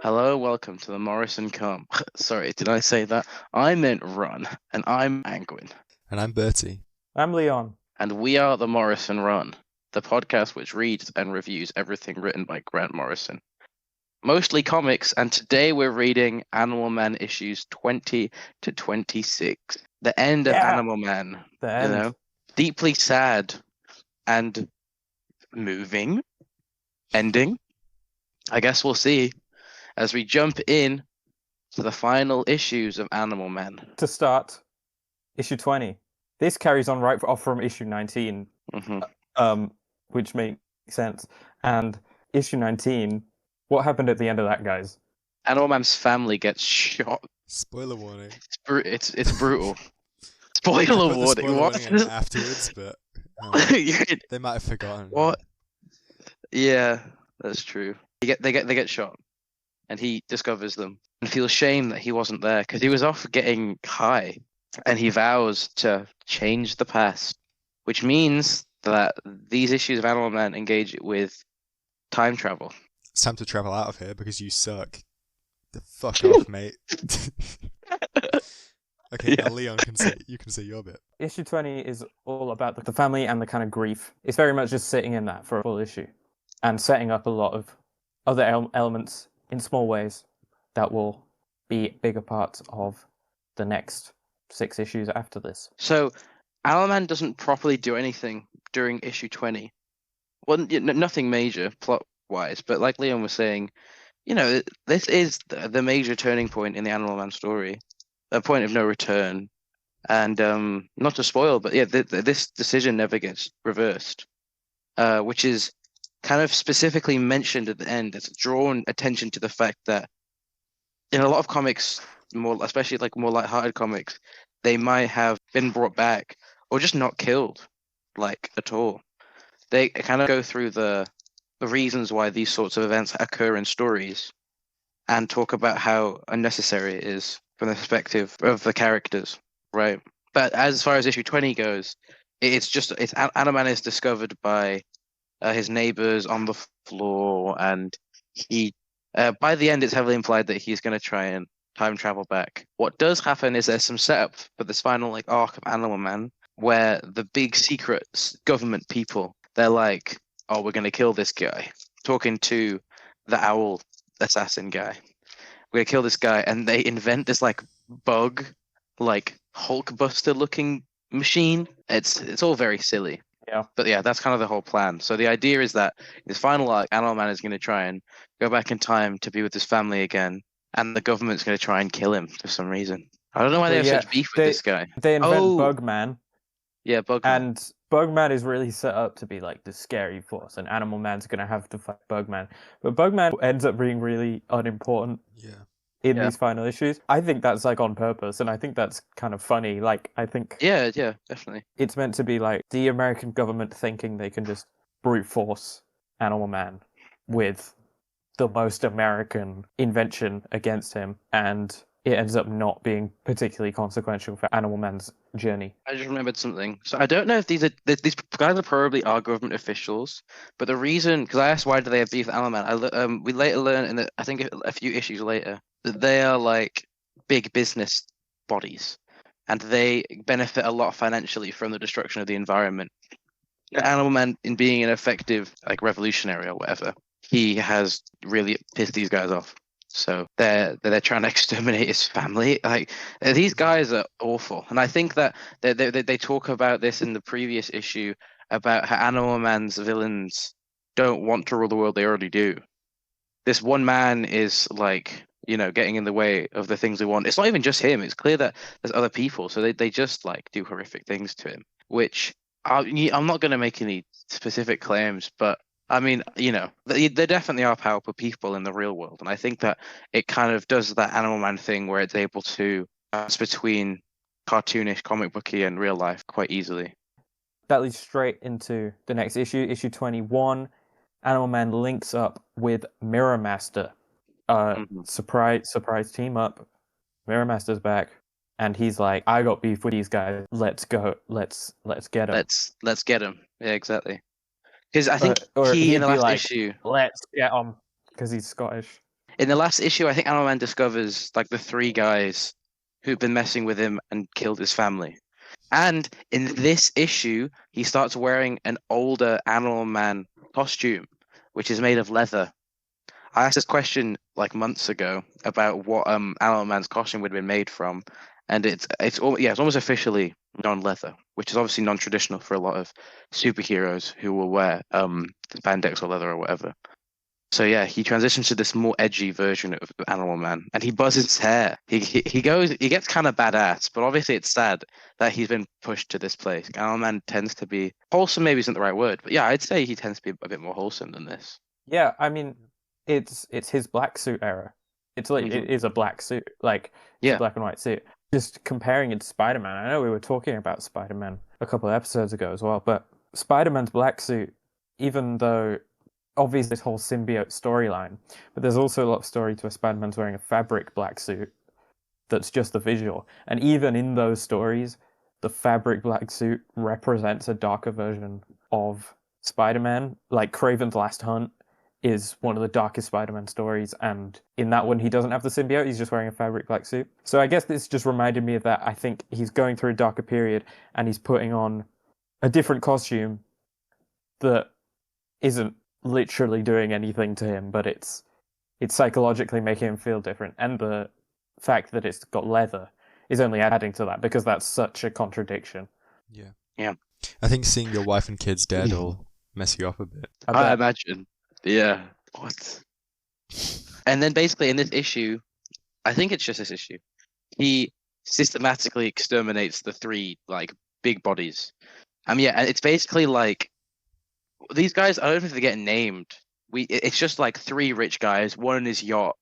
Hello, welcome to the Morrison Come. Sorry, did I say that? I meant run, and I'm Angwin. And I'm Bertie. I'm Leon. And we are the Morrison Run, the podcast which reads and reviews everything written by Grant Morrison. Mostly comics, and today we're reading Animal Man issues 20 to 26. The end of Yeah. Animal Man, The end. deeply sad and moving ending. I guess we'll see as we jump in to the final issues of Animal Man. To start, issue 20. This carries on right off from issue 19, which makes sense. And issue 19, what happened at the end of that, guys? Animal Man's family gets shot. Spoiler warning. It's brutal. Spoiler warning. What? In afterwards, but they might have forgotten. What? Yeah, that's true. They get shot, and he discovers them and feels shame that he wasn't there because he was off getting high, and he vows to change the past, which means that these issues of Animal Man engage with time travel. It's time to travel out of here because you suck. The fuck off, mate. Okay, yeah. Now Leon you can say your bit. Issue 20 is all about the family and the kind of grief. It's very much just sitting in that for a full issue and setting up a lot of other elements in small ways that will be bigger parts of the next 6 issues after this. So, Animal Man doesn't properly do anything during issue 20. Well, nothing major plot-wise, but like Leon was saying, this is the major turning point in the Animal Man story, a point of no return. And not to spoil, but yeah, this decision never gets reversed, which is kind of specifically mentioned at the end. It's drawn attention to the fact that in a lot of comics, especially like more lighthearted comics, they might have been brought back or just not killed, like at all. They kind of go through the reasons why these sorts of events occur in stories and talk about how unnecessary it is from the perspective of the characters, right? But as far as issue 20 goes, it's Animal Man is discovered by his neighbors on the floor, and he by the end it's heavily implied that he's going to try and time travel back. What does happen is there's some setup for this final arc of Animal Man where the big secret government people, they're like, oh, we're going to kill this guy, talking to the owl assassin guy. We're going to kill this guy, and they invent this bug, Hulkbuster looking machine. It's all very silly. Yeah. But yeah, that's kind of the whole plan. So the idea is that his final arc, Animal Man is going to try and go back in time to be with his family again, and the government's going to try and kill him for some reason. I don't know why they have such beef with this guy. They invent Bugman. Yeah, Bugman. And Bugman is really set up to be the scary force, and Animal Man's going to have to fight Bugman. But Bugman ends up being really unimportant. In these final issues. I think that's on purpose, and I think that's kind of funny. I think Yeah, definitely. It's meant to be the American government thinking they can just brute force Animal Man with the most American invention against him, and it ends up not being particularly consequential for Animal Man's journey. I just remembered something. So I don't know if these guys probably are government officials, but the reason, because I asked why do they have beef with Animal Man, we later learn I think a few issues later, that they are big business bodies, and they benefit a lot financially from the destruction of the environment. Animal Man, in being an effective revolutionary or whatever, he has really pissed these guys off. So they're trying to exterminate his family. These guys are awful, and I think that they talk about this in the previous issue about how Animal Man's villains don't want to rule the world; they already do. This one man is getting in the way of the things they want. It's not even just him. It's clear that there's other people. So they just do horrific things to him, which I'm not going to make any specific claims, but I mean, there definitely are powerful people in the real world. And I think that it kind of does that Animal Man thing where it's able to bounce between cartoonish, comic booky, and real life quite easily. That leads straight into the next issue, issue 21. Animal Man links up with Mirror Master. Surprise team up. Mirror Master's back, and he's like, I got beef with these guys. Let's go. Let's get him. Let's get him. Yeah, exactly. Because I think he in the last issue, let's get him, because he's Scottish. In the last issue, I think Animal Man discovers like the three guys who've been messing with him and killed his family. And in this issue, he starts wearing an older Animal Man costume, which is made of leather. I asked this question like months ago about what Animal Man's costume would have been made from, and it's almost officially non-leather, which is obviously non-traditional for a lot of superheroes who will wear spandex or leather or whatever. So yeah, he transitions to this more edgy version of Animal Man, and he buzzes his hair. He gets kind of badass, but obviously it's sad that he's been pushed to this place. Animal Man tends to be wholesome, maybe isn't the right word, but yeah, I'd say he tends to be a bit more wholesome than this. Yeah, I mean, it's his black suit era. It's like it is a black suit, like it's Yeah. a black and white suit. Just comparing it to Spider-Man. I know we were talking about Spider-Man a couple of episodes ago as well, but Spider-Man's black suit, even though obviously this whole symbiote storyline, but there's also a lot of story to where Spider-Man's wearing a fabric black suit that's just the visual. And even in those stories, the fabric black suit represents a darker version of Spider-Man. Like Kraven's Last Hunt is one of the darkest Spider-Man stories, and in that one he doesn't have the symbiote, he's just wearing a fabric black suit. So I guess this just reminded me of that. I think he's going through a darker period and he's putting on a different costume that isn't literally doing anything to him, but it's psychologically making him feel different. And the fact that it's got leather is only adding to that, because that's such a contradiction. Yeah. Yeah. I think seeing your wife and kids dead will mess you up a bit. I imagine. Yeah. What? And then basically in this issue, I think it's just this issue, he systematically exterminates the three like big bodies. And it's basically like these guys, I don't know if they get named. It's just like three rich guys, one in his yacht,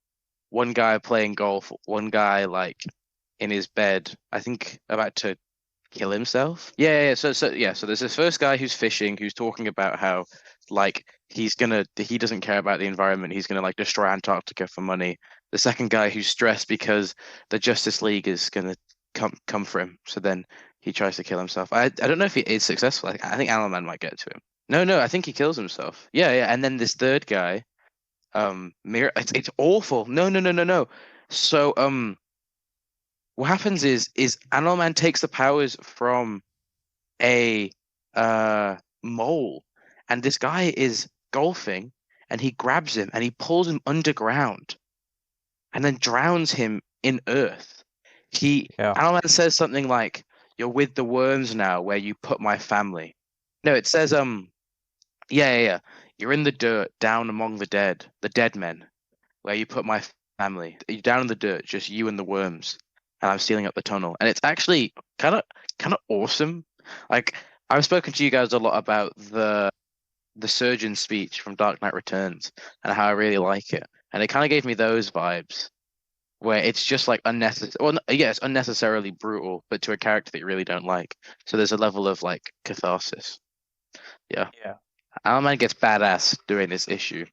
one guy playing golf, one guy like in his bed, I think about to kill himself. Yeah. So there's this first guy who's fishing, who's talking about how like he doesn't care about the environment. He's gonna like destroy Antarctica for money. The second guy who's stressed because the Justice League is gonna come for him. So then he tries to kill himself. I don't know if he is successful. I think Animal Man might get to him. No, I think he kills himself. Yeah. And then this third guy, it's awful. No. So what happens is Animal Man takes the powers from a mole, and this guy is golfing, and he grabs him and he pulls him underground, and then drowns him in earth. Animal Man says something like, "You're with the worms now, where you put my family." No, it says yeah. You're in the dirt, down among the dead men, where you put my family. You're down in the dirt, just you and the worms, and I'm sealing up the tunnel. And it's actually kind of awesome. Like, I've spoken to you guys a lot about the surgeon speech from Dark Knight Returns and how I really like it. And it kind of gave me those vibes, where it's just like unnecessary. Well, yeah, it's unnecessarily brutal, but to a character that you really don't like. So there's a level of like catharsis. Yeah. Animal Man gets badass during this issue.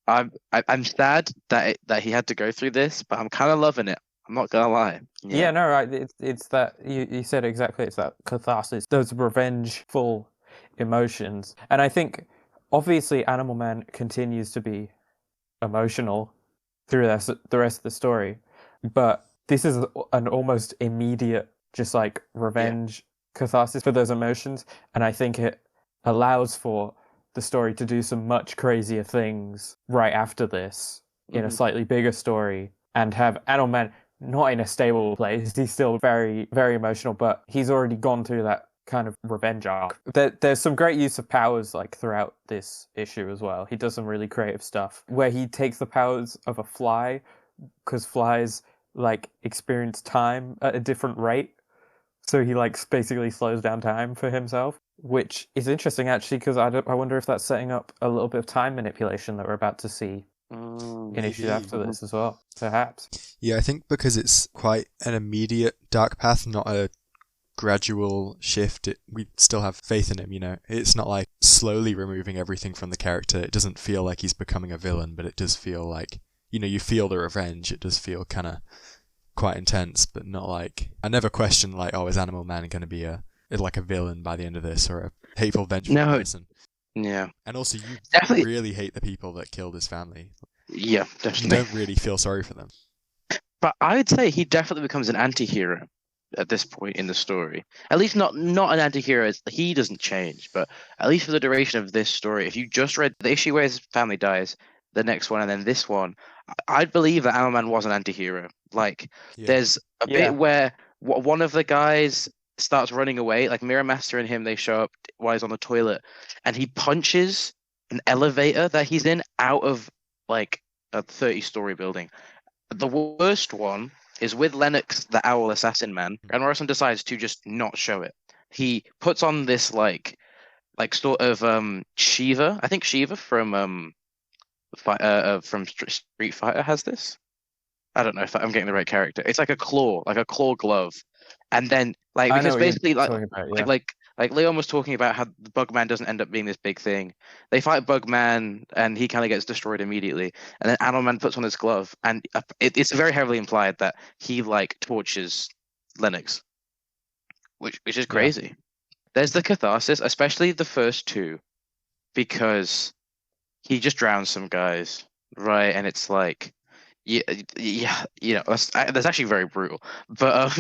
I'm sad that he had to go through this, but I'm kind of loving it. I'm not gonna lie. Yeah, no, right. It's that you said exactly. It's that catharsis, those revengeful emotions, and I think obviously Animal Man continues to be emotional through the rest of the story, but this is an almost immediate, just like revenge catharsis for those emotions, and I think it allows for the story to do some much crazier things right after this in a slightly bigger story, and have Animal Man not in a stable place. He's still very, very emotional, but he's already gone through that kind of revenge arc. There's some great use of powers like throughout this issue as well. He does some really creative stuff where he takes the powers of a fly, because flies like experience time at a different rate. So he like basically slows down time for himself, which is interesting actually, because I wonder if that's setting up a little bit of time manipulation that we're about to see in issues after this as well, perhaps. Yeah, I think because it's quite an immediate dark path, not a gradual shift, we still have faith in him, you know. It's not like slowly removing everything from the character. It doesn't feel like he's becoming a villain, but it does feel like, you know, you feel the revenge. It does feel kind of quite intense, but not like, I never question like, oh, is Animal Man going to be like a villain by the end of this, or a hateful, vengeful person? Yeah. And also, you definitely really hate the people that killed his family. Yeah, You definitely. don't really feel sorry for them. But I would say he definitely becomes an anti-hero at this point in the story. At least not an anti-hero. He doesn't change, but at least for the duration of this story, if you just read the issue where his family dies, the next one, and then this one, I'd believe that Owlman was an anti-hero. Like, Yeah. there's a Yeah. bit where one of the guys starts running away, like Mirror Master and him, they show up while he's on the toilet, and he punches an elevator that he's in out of like a 30-story building. The worst one is with Lennox, the Owl Assassin Man, and Morrison decides to just not show it. He puts on this like sort of Shiva. I think Shiva from Street Fighter has this. I don't know if I'm getting the right character. It's like a claw glove, and then like I know because what you're basically talking about. Yeah. like Leon was talking about how the Bugman doesn't end up being this big thing. They fight Bugman and he kind of gets destroyed immediately, and then Animal puts on his glove, and it's very heavily implied that he like tortures Lennox, which is crazy. There's the catharsis, especially the first two, because he just drowns some guys, right? And it's like, yeah, yeah, that's actually very brutal. But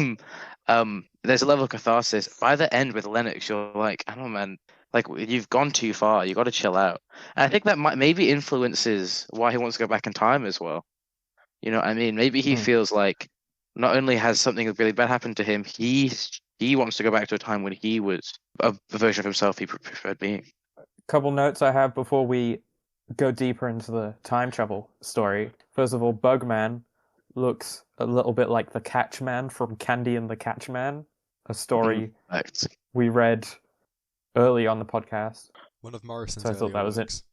there's a level of catharsis. By the end with Lennox, you're like, I don't know, man, like you've gone too far. You got to chill out. And I think that maybe influences why he wants to go back in time as well. You know what I mean? Maybe he feels like not only has something really bad happened to him, he wants to go back to a time when he was a version of himself he preferred being. Couple notes I have before we go deeper into the time travel story. First of all, Bugman looks a little bit like the Catchman from Candy and the Catchman, a story we read early on the podcast. One of Morrison's So I thought that was works,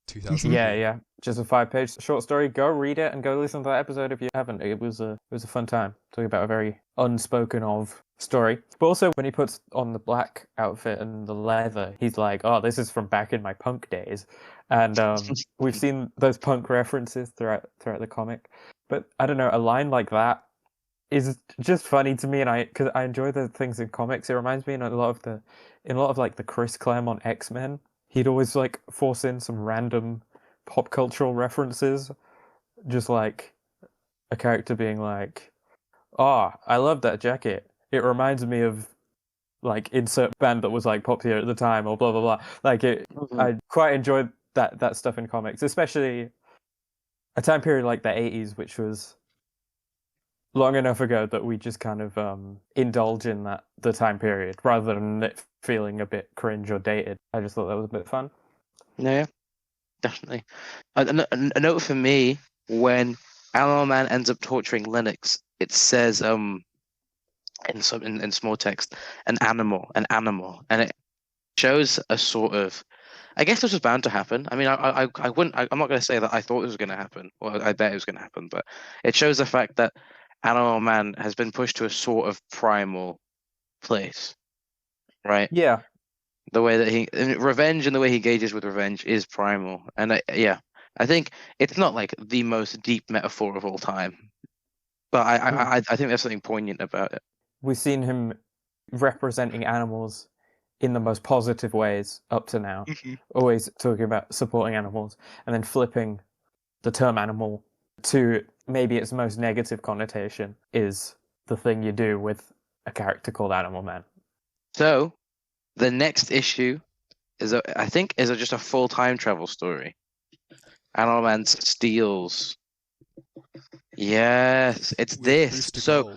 2000. Yeah. Just a 5-page short story. Go read it and go listen to that episode if you haven't. It was a fun time talking about a very unspoken of story. But also when he puts on the black outfit and the leather, he's like, "Oh, this is from back in my punk days," and we've seen those punk references throughout the comic. But I don't know, a line like that is just funny to me, and because I enjoy the things in comics. It reminds me in a lot of like the Chris Claremont X-Men. He'd always like force in some random pop cultural references, just like a character being like, "Oh, I love that jacket. It reminds me of like insert band that was like popular at the time," or blah blah blah. Like I quite enjoyed that stuff in comics, especially a time period like the 80s, which was long enough ago that we just kind of indulge in the time period rather than it feeling a bit cringe or dated. I just thought that was a bit fun. Yeah, definitely. A note for me, when Animal Man ends up torturing Lennox, it says in small text an animal, and it shows a sort of, I guess this was bound to happen. I mean, I wouldn't. I'm not going to say that I thought it was going to happen, or I bet it was going to happen, but it shows the fact that Animal Man has been pushed to a sort of primal place, right? Yeah. The way that revenge and the way he engages with revenge is primal, and I think it's not like the most deep metaphor of all time, but I think there's something poignant about it. We've seen him representing animals in the most positive ways up to now, always talking about supporting animals, and then flipping the term animal to maybe its most negative connotation is the thing you do with a character called Animal Man. So the next issue is just a full time travel story. Animal Man steals. Yes, it's this. So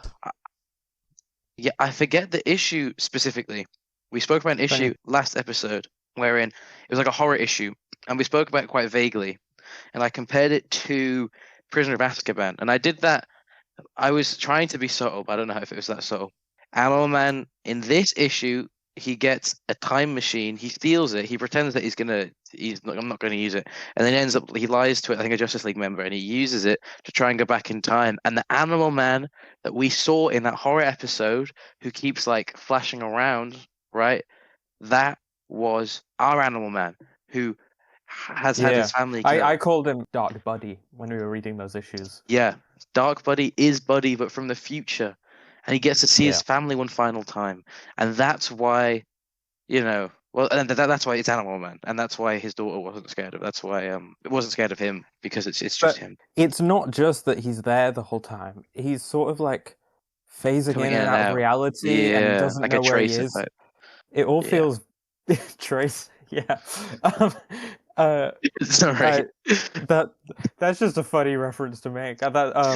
yeah, I forget the issue specifically. We spoke about an issue last episode wherein it was like a horror issue, and we spoke about it quite vaguely, and I compared it to Prisoner of Azkaban, and I did that. I was trying to be subtle, but I don't know if it was that subtle. Animal Man in this issue, he gets a time machine. He steals it. He pretends that I'm not going to use it, and then he lies to it. I think a Justice League member, and he uses it to try and go back in time. And the Animal Man that we saw in that horror episode, who keeps like flashing around, right? That was our Animal Man who has had his family killed. I called him Dark Buddy when we were reading those issues. Yeah, Dark Buddy is Buddy, but from the future, and he gets to see his family one final time, and that's why, Well, and that's why it's Animal Man, and that's why his daughter wasn't scared of. That's why it wasn't scared of him, because it's just But him it's not just that he's there the whole time. He's sort of like phasing coming in in and and out of out. reality, and he Yeah, doesn't like a know where he tracer is. type. It all Yeah, feels Trace. Yeah. Um, uh, sorry. I, that that's just a funny reference to make. Yeah,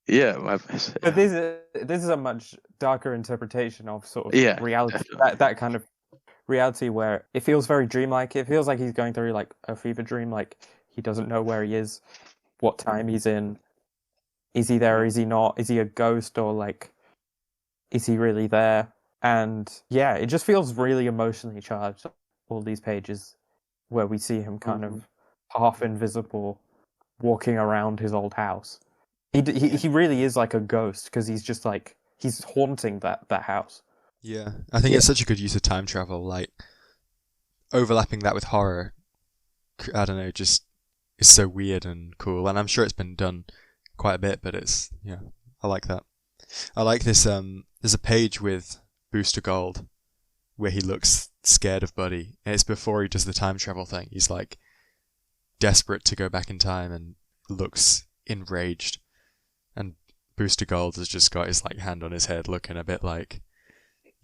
yeah, my bad. But Yeah, this is a much darker interpretation of sort of yeah, reality. definitely. That kind of reality where it feels very dreamlike. It feels like he's going through like a fever dream. Like he doesn't know where he is, what time he's in. Is he there? Or is he not? Is he a ghost, or like is he really there? And yeah, it just feels really emotionally charged. All these pages where we see him kind Mhm. of half invisible, walking around his old house. Yeah. He really is like a ghost because he's just like he's haunting that house. Yeah, I think Yeah. it's such a good use of time travel, like overlapping that with horror. I don't know, just is so weird and cool, and I'm sure it's been done quite a bit, but it's yeah, I like that. I like this. There's a page with Booster Gold where he looks scared of Buddy, and it's before he does the time travel thing. He's like desperate to go back in time and looks enraged, and Booster Gold has just got his like hand on his head, looking a bit like,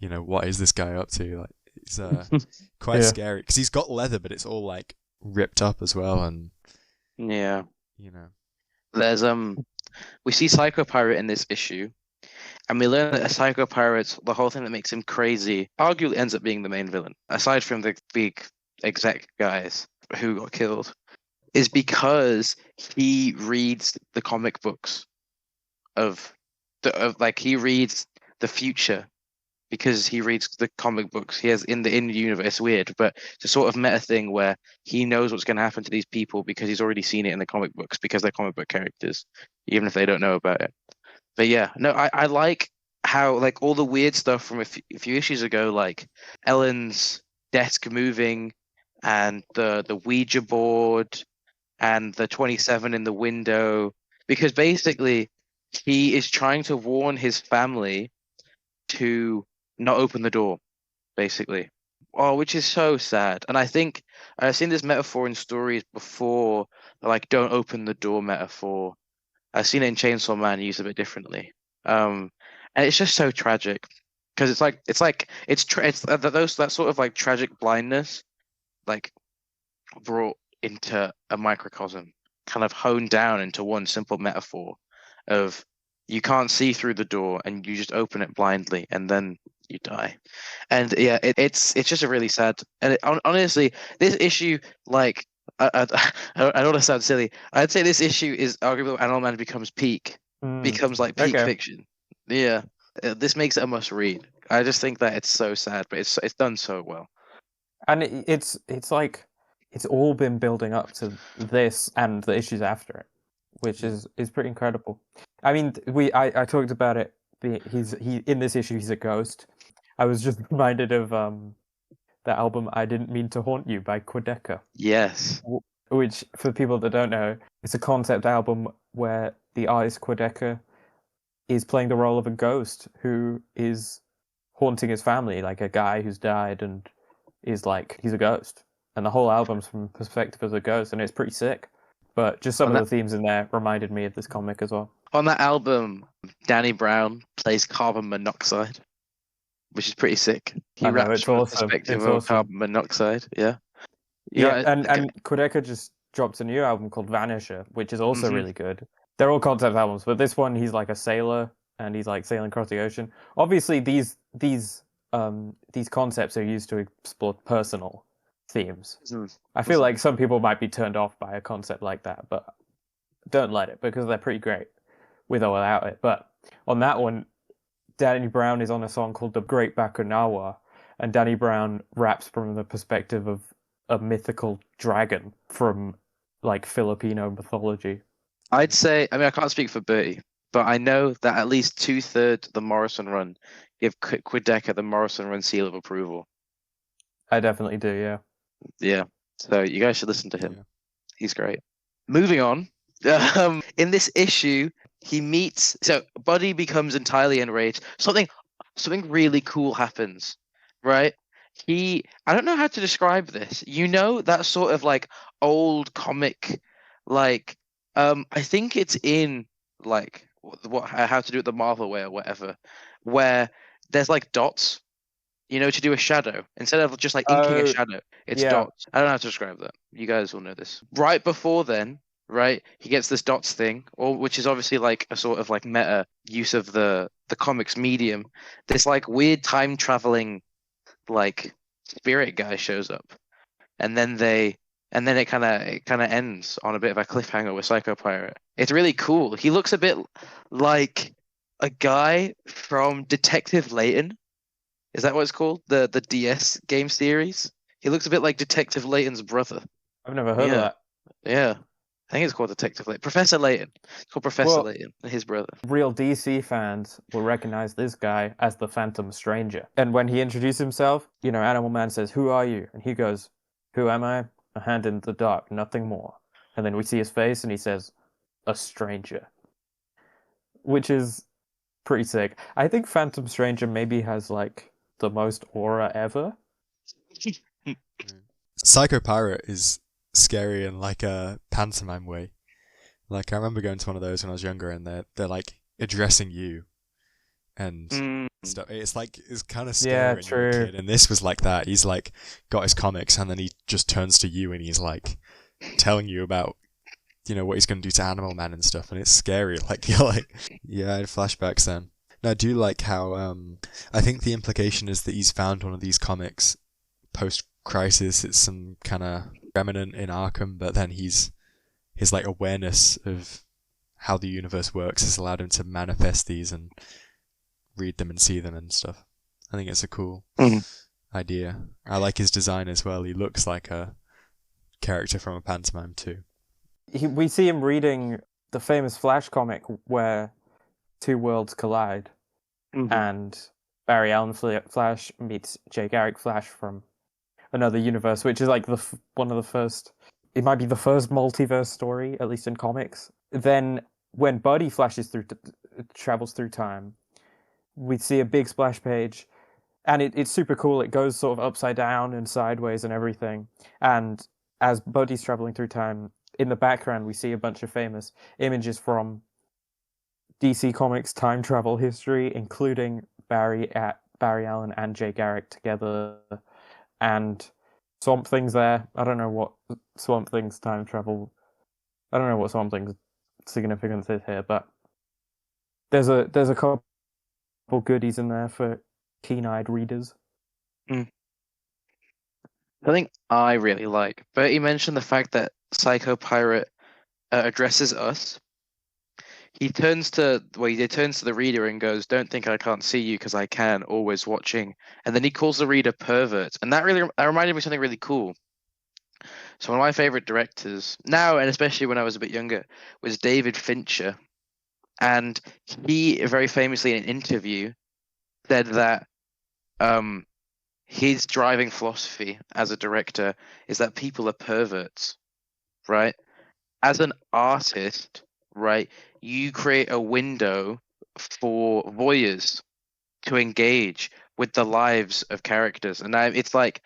what is this guy up to? Like, it's quite Yeah. scary because he's got leather, but it's all like ripped up as well, and Yeah. you know, There's we see Psycho Pirate in this issue, and we learn that a Psycho Pirate, the whole thing that makes him crazy, arguably ends up being the main villain, aside from the big exec guys who got killed, is because he reads the comic books he reads the future because he reads the comic books. He has in the universe. It's weird, but it's a sort of meta thing where he knows what's going to happen to these people because he's already seen it in the comic books because they're comic book characters, even if they don't know about it. But yeah, no, I like how like all the weird stuff from a few issues ago, like Ellen's desk moving, and the Ouija board, and the 27 in the window, because basically he is trying to warn his family to not open the door, basically. Oh, which is so sad. And I think I've seen this metaphor in stories before, like "don't open the door" metaphor. I've seen it in Chainsaw Man used a bit differently. And it's just so tragic because it's those that sort of like tragic blindness, like brought into a microcosm, kind of honed down into one simple metaphor of you can't see through the door and you just open it blindly and then you die. And yeah, it's just a really sad. And honestly, this issue, like, I don't want to sound silly. I'd say this issue is arguably when Animal Man becomes like peak Okay. fiction. Yeah, this makes it a must read. I just think that it's so sad, but it's done so well. And it's like it's all been building up to this and the issues after it, which yeah, is pretty incredible. I mean, I talked about it. He in this issue he's a ghost. I was just reminded of the album "I Didn't Mean to Haunt You" by Quedeca, Yes. which for people that don't know, it's a concept album where the artist Quedeca is playing the role of a ghost who is haunting his family, like a guy who's died and is like he's a ghost, and the whole album's from the perspective of a ghost, and it's pretty sick. But just some On of that the themes in there reminded me of this comic as well. on that album, Danny Brown plays carbon monoxide, which is pretty sick. He I know raps it's from the awesome. perspective It's of awesome. carbon monoxide. Yeah. Yeah, Yeah. and Quedeca just dropped a new album called Vanisher, which is also Hmm. really good. They're all concept albums, but this one he's like a sailor and he's like sailing across the ocean. Obviously, these concepts are used to explore personal themes. I feel like some people might be turned off by a concept like that, but don't let it because they're pretty great with or without it. But on that one, Danny Brown is on a song called The Great Bakunawa, and Danny Brown raps from the perspective of a mythical dragon from like Filipino mythology. I'd say, I mean, I can't speak for Bertie, but I know that at least 2/3 of the Morrison run give Quedeca the Morrison run seal of approval. I definitely do, yeah. Yeah. So you guys should listen to him. yeah, He's great. Moving on. In this issue, he meets. So Buddy becomes entirely enraged. Something really cool happens, right? I don't know how to describe this. You know, that sort of like old comic, like I think it's in like how to do it the Marvel way or whatever, where there's like dots, to do a shadow. Instead of just like inking a Oh, shadow, it's yeah. dots. I don't know how to describe that. You guys will know this. Right before then, right, he gets this dots thing, or which is obviously like a sort of like meta use of the comics medium. This like weird time traveling like spirit guy shows up, and then it kind of ends on a bit of a cliffhanger with Psycho Pirate. It's really cool. He looks a bit like a guy from Detective Layton. Is that what it's called? The DS game series? He looks a bit like Detective Layton's brother. I've never heard of Yeah, that. yeah. I think it's called Detective Layton. Professor Layton. It's called Professor Well, Layton, his brother. real DC fans will recognize this guy as the Phantom Stranger. And when he introduces himself, Animal Man says, "Who are you?" And he goes, "Who am I? A hand in the dark, nothing more." And then we see his face and he says, "A stranger." Which is pretty sick. I think Phantom Stranger maybe has like the most aura ever. Psycho Pirate is scary in like a pantomime way. Like I remember going to one of those when I was younger, and they're like addressing you and Mm. stuff. It's kind of Yeah, scary when you're a true. kid, and this was like that. He's like got his comics, and then he just turns to you, and he's like telling you about what he's going to do to Animal Man and stuff, and it's scary. Like you're like, yeah, I had flashbacks then. And I do like how I think the implication is that he's found one of these comics post-crisis. It's some kind of remnant in Arkham, but then his like awareness of how the universe works has allowed him to manifest these and read them and see them and stuff. I think it's a cool idea. I like his design as well. He looks like a character from a pantomime too. We see him reading the famous Flash comic where two worlds collide, Mhm. and Barry Allen Flash meets Jay Garrick Flash from another universe, which is like one of the first. It might be the first multiverse story, at least in comics. Then, when Buddy travels through time, we see a big splash page, and it's super cool. It goes sort of upside down and sideways and everything. And as Buddy's traveling through time, in the background we see a bunch of famous images from DC Comics time travel history, including Barry Allen and Jay Garrick together, and Swamp Thing's there. I don't know what Swamp Thing's time travel. I don't know what Swamp Thing's significance is here, but there's a couple goodies in there for keen-eyed readers. I think I really like. But you mentioned the fact that Psycho Pirate addresses us. He turns to the reader and goes, "Don't think I can't see you because I can, always watching." And then he calls the reader pervert, and that reminded me of something really cool. So one of my favorite directors now, and especially when I was a bit younger, was David Fincher, and he very famously in an interview said that his driving philosophy as a director is that people are perverts, right? As an artist, right, you create a window for voyeurs to engage with the lives of characters, and it's like,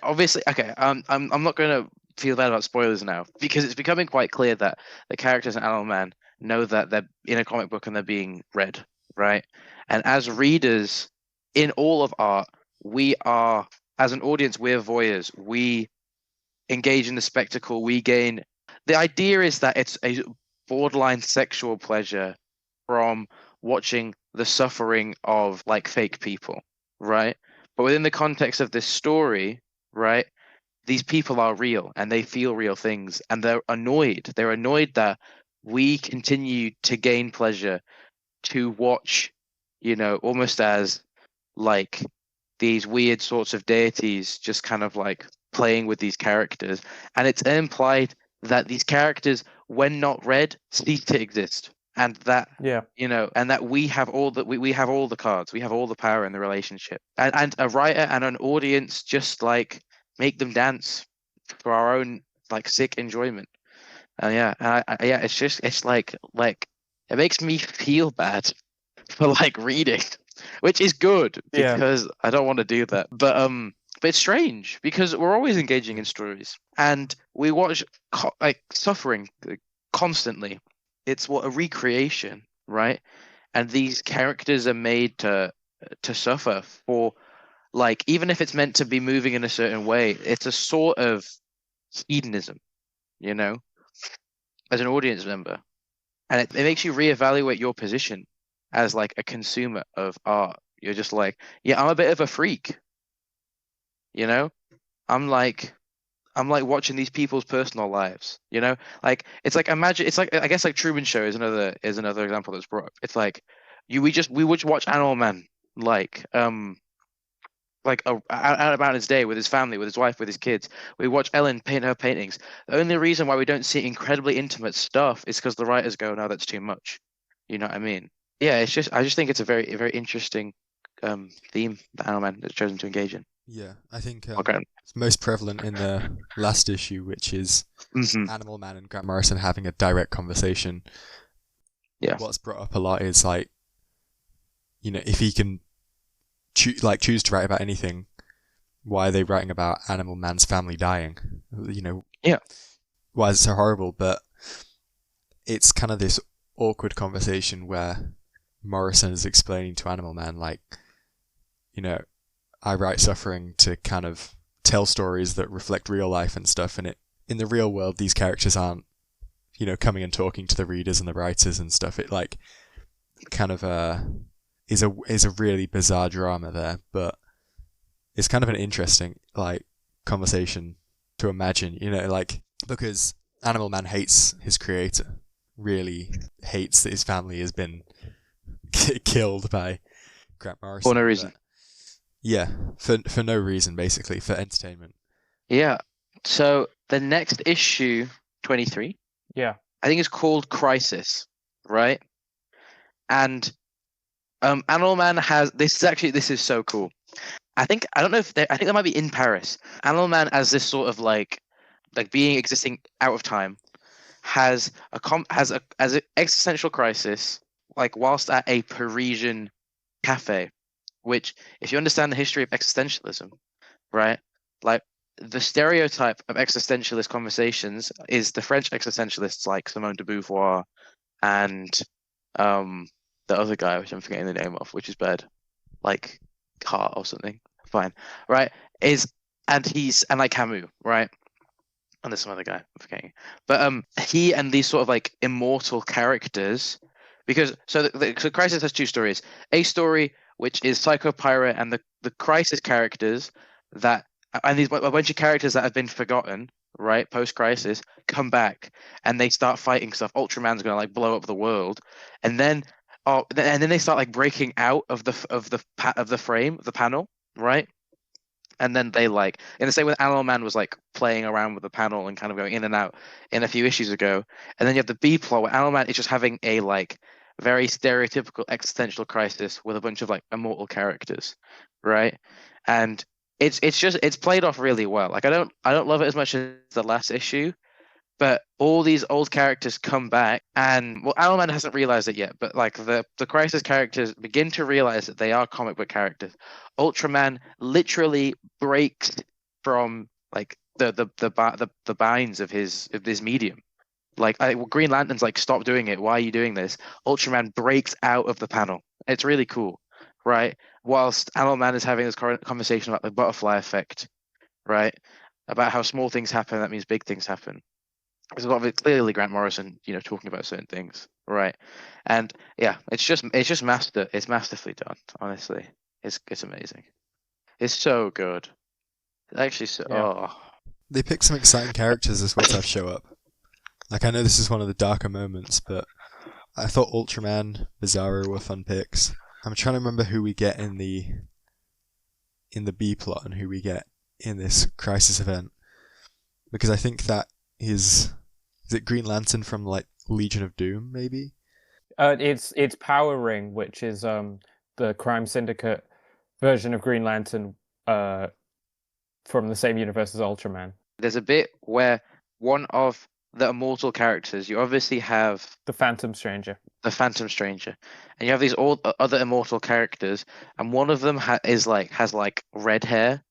obviously, okay, I'm not going to feel bad about spoilers now because it's becoming quite clear that the characters in Animal Man know that they're in a comic book and they're being read, right? And as readers, in all of art, we are, as an audience, we're voyeurs. We engage in the spectacle. We gain. The idea is that it's a borderline sexual pleasure from watching the suffering of like fake people, right? But within the context of this story, right, these people are real and they feel real things, and they're annoyed. They're annoyed that we continue to gain pleasure to watch, almost as like these weird sorts of deities just kind of like playing with these characters. And it's implied that these characters, when not read, cease to exist. And that Yeah. and that we have all we have all the cards, we have all the power in the relationship. And a writer and an audience just like make them dance for our own like sick enjoyment. And it's like it makes me feel bad for like reading, which is good Yeah. because I don't want to do that. But But it's strange because we're always engaging in stories, and we watch like suffering constantly. It's what a recreation, right? And these characters are made to suffer for, like, even if it's meant to be moving in a certain way, it's a sort of hedonism, you know, as an audience member, and it makes you reevaluate your position as like a consumer of art. You're just like, yeah, I'm a bit of a freak, you know. I'm like I'm like watching these people's personal lives, you know? Like it's like imagine it's like I guess like Truman Show is another example that's brought up. It's like we would watch Animal Man like out about his day with his family, with his wife, with his kids. We watch Ellen paint her paintings. The only reason why we don't see incredibly intimate stuff is because the writers go, no, that's too much. You know what I mean? Yeah, it's just I just think it's a very interesting theme that Animal Man has chosen to engage in. Yeah, I think Okay. it's most prevalent in the last issue, which is Animal Man and Grant Morrison having a direct conversation. Yeah. What's brought up a lot is like, you know, if he can choose to write about anything, why are they writing about Animal Man's family dying? You know, Yeah. Why is it so horrible? But it's kind of this awkward conversation where Morrison is explaining to Animal Man, like, you know, I write suffering to kind of tell stories that reflect real life and stuff, and in the real world these characters aren't, you know, coming and talking to the readers and the writers and stuff. It like kind of is a really bizarre drama there, but it's kind of an interesting like conversation to imagine, you know, like because Animal Man hates his creator, really hates that his family has been killed by Grant Morrison For no reason. Yeah, for no reason, basically, for entertainment. Yeah. So the next issue, 23, Yeah. I think it's called Crisis, right? And Animal Man has this is so cool. I think I don't know if I think that might be in Paris. Animal Man as this sort of like being existing out of time has has an existential crisis like whilst at a Parisian cafe, which if you understand the history of existentialism, right? Like the stereotype of existentialist conversations is the French existentialists like Simone de Beauvoir and um the other guy, which I'm forgetting the name of, which is bad, like Car or something. Fine, right? Is and like Camus, right? And there's some other guy I'm forgetting, but he and these sort of like immortal characters, because so Crisis has two stories. A story which is Psycho Pirate and the Crisis characters that and these a bunch of characters that have been forgotten, right? Post Crisis come back and they start fighting stuff. Ultraman's gonna like blow up the world, and then and then they start like breaking out of the frame of the panel, right? And then they like in the same way Animal Man was like playing around with the panel and kind of going in and out in a few issues ago. And then you have the B plot where Animal Man is just having a like very stereotypical existential crisis with a bunch of like immortal characters, right? And it's played off really well. Like I don't love it as much as the last issue, but all these old characters come back, and well, Owlman hasn't realized it yet, but like the Crisis characters begin to realize that they are comic book characters. Ultraman literally breaks from like the binds of his medium. Like Green Lantern's like, stop doing it. Why are you doing this? Ultraman breaks out of the panel. It's really cool, right? Whilst Owlman is having this conversation about the butterfly effect, right? About how small things happen, that means big things happen. There's a lot of it clearly Grant Morrison, you know, talking about certain things, right? And yeah, it's masterfully done. Honestly, it's amazing. It's so good. It's actually, so Yeah. oh They pick some exciting characters as well to have show up. Like, I know this is one of the darker moments, but I thought Ultraman, Bizarro were fun picks. I'm trying to remember who we get in the B plot and who we get in this Crisis event, because I think that is it Green Lantern from like Legion of Doom, maybe? It's Power Ring, which is the crime syndicate version of Green Lantern from the same universe as Ultraman. There's a bit where one of the immortal characters, you obviously have the Phantom Stranger, and you have these other immortal characters, and one of them has red hair,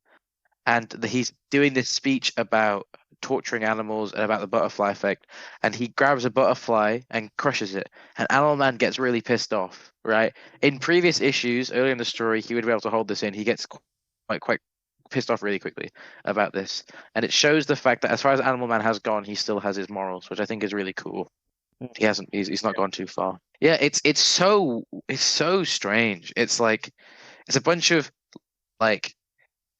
and he's doing this speech about torturing animals and about the butterfly effect, and he grabs a butterfly and crushes it, and Animal Man gets really pissed off, right? In previous issues, earlier in the story, he would be able to hold this in. He gets quite pissed off really quickly about this, and it shows the fact that as far as Animal Man has gone, he still has his morals, which I think is really cool. He's not gone too far. Yeah, it's so strange. It's like it's a bunch of like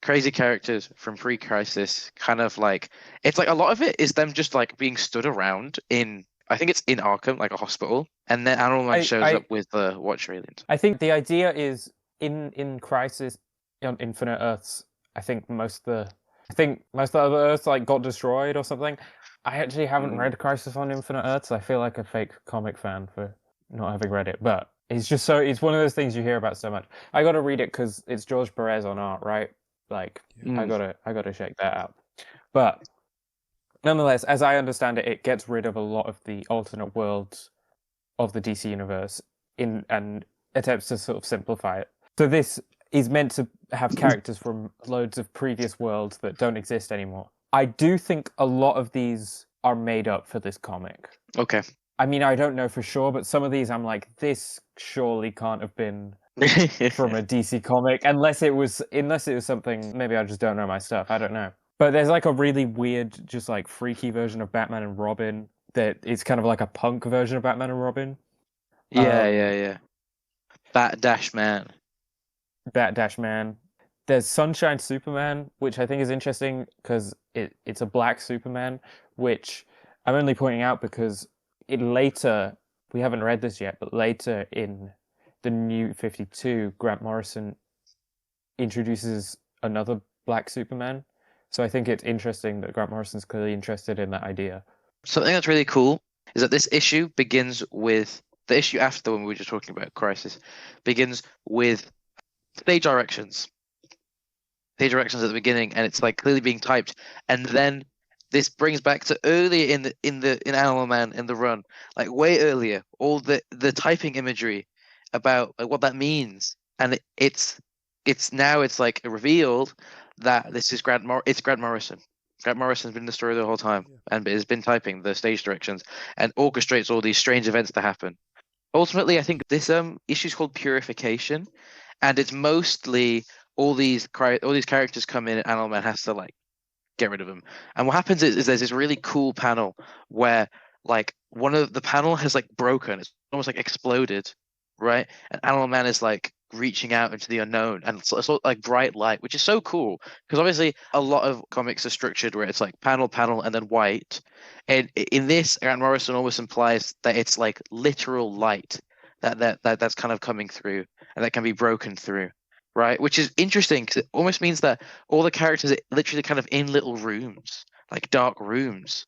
crazy characters from pre-crisis, kind of like it's like a lot of it is them just like being stood around in, I think it's in Arkham, like a hospital, and then Animal Man shows up with the Watcher aliens. I think the idea is in Crisis on Infinite Earths. I think most of the other Earths like got destroyed or something. I actually haven't read Crisis on Infinite Earths. I feel like a fake comic fan for not having read it, but it's one of those things you hear about so much. I got to read it because it's George Perez on art, right? Like I gotta check that out. But nonetheless, as I understand it, it gets rid of a lot of the alternate worlds of the DC universe and attempts to sort of simplify it. So this is meant to have characters from loads of previous worlds that don't exist anymore. I do think a lot of these are made up for this comic. Okay. I mean, I don't know for sure, but some of these I'm like, this surely can't have been from a DC comic unless it was something. Maybe I just don't know my stuff. I don't know. But there's like a really weird, just like freaky version of Batman and Robin that is kind of like a punk version of Batman and Robin. Yeah. Bat Dash Man. There's Sunshine Superman, which I think is interesting because it's a black Superman, which I'm only pointing out because we haven't read this yet, but later in the New 52, Grant Morrison introduces another black Superman. So I think it's interesting that Grant Morrison's clearly interested in that idea. Something that's really cool is that this issue begins with the issue after the one we were just talking about, Crisis, begins with stage directions. Stage directions at the beginning, and it's like clearly being typed, and then this brings back to earlier in Animal Man in the run, like way earlier, all the typing imagery about like what that means, and it's like revealed that this is Grant Morrison. Grant Morrison's been in the story the whole time, and has been typing the stage directions and orchestrates all these strange events to happen. Ultimately, I think this issue is called Purification, and it's mostly all these characters come in, and Animal Man has to like get rid of them. And what happens is there's this really cool panel where like one of the panel has like broken, it's almost like exploded, right? And Animal Man is like reaching out into the unknown, and it's like bright light, which is so cool because obviously a lot of comics are structured where it's like panel and then white, and in this Grant Morrison almost implies that it's like literal light that's kind of coming through and that can be broken through, right? Which is interesting because it almost means that all the characters are literally kind of in little rooms, like dark rooms,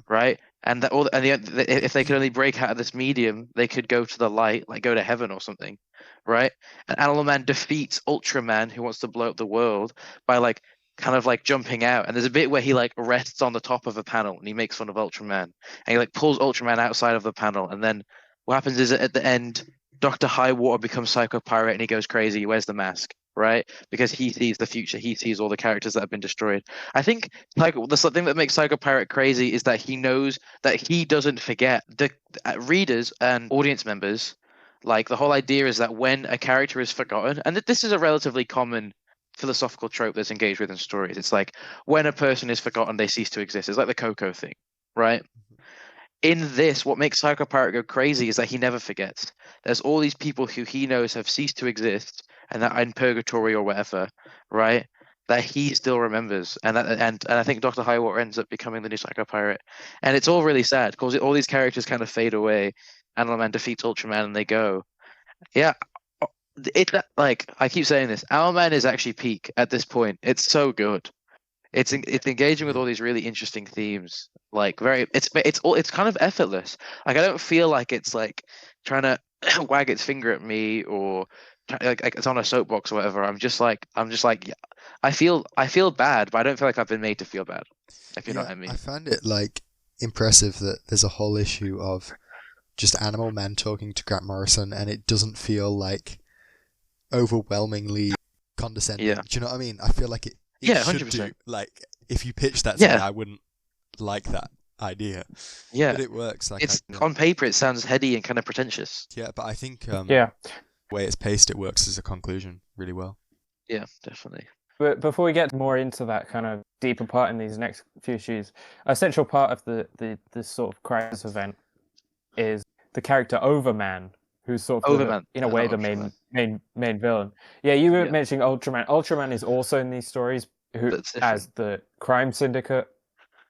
right? And that if they could only break out of this medium, they could go to the light, like go to heaven or something, right? And Animal Man defeats Ultraman, who wants to blow up the world, by like kind of like jumping out. And there's a bit where he like rests on the top of a panel and he makes fun of Ultraman, and he like pulls Ultraman outside of the panel. And then what happens is at the end, Dr. Highwater becomes Psycho Pirate and he goes crazy. He wears the mask, right? Because he sees the future. He sees all the characters that have been destroyed. I think like the thing that makes Psycho Pirate crazy is that he knows that he doesn't forget. The readers and audience members, like the whole idea is that when a character is forgotten, and this is a relatively common philosophical trope that's engaged with in stories. It's like when a person is forgotten, they cease to exist. It's like the Coco thing, right? In this, what makes Psycho Pirate go crazy is that he never forgets. There's all these people who he knows have ceased to exist and that are in purgatory or whatever, right? That he still remembers, and I think Dr. Highwater ends up becoming the new Psycho Pirate, and it's all really sad because all these characters kind of fade away. Animal Man defeats Ultraman, and they go. Yeah, it like I keep saying this. Animal Man is actually peak at this point. It's so good. It's engaging with all these really interesting themes. Like it's kind of effortless. Like I don't feel like it's like trying to wag its finger at me or like it's on a soapbox or whatever. I'm just like yeah, I feel bad, but I don't feel like I've been made to feel bad. If you know what I mean. I find it like impressive that there's a whole issue of just Animal Man talking to Grant Morrison, and it doesn't feel like overwhelmingly condescending. Yeah. Do you know what I mean? I feel like it Yeah, should do. 100%. Like, if you pitch that to me, Yeah, I wouldn't like that idea. yeah. But it works. Like, It's on paper, it sounds heady and kind of pretentious. yeah, but I think Yeah. the way it's paced, it works as a conclusion really well. Yeah, definitely. But before we get more into that kind of deeper part in these next few issues, a central part of the sort of crisis event is the character Overman, who's sort of Overman, in a way not the Ultraman. main villain. Yeah, you were Yeah. mentioning Ultraman. Ultraman is also in these stories who That's as different. the crime syndicate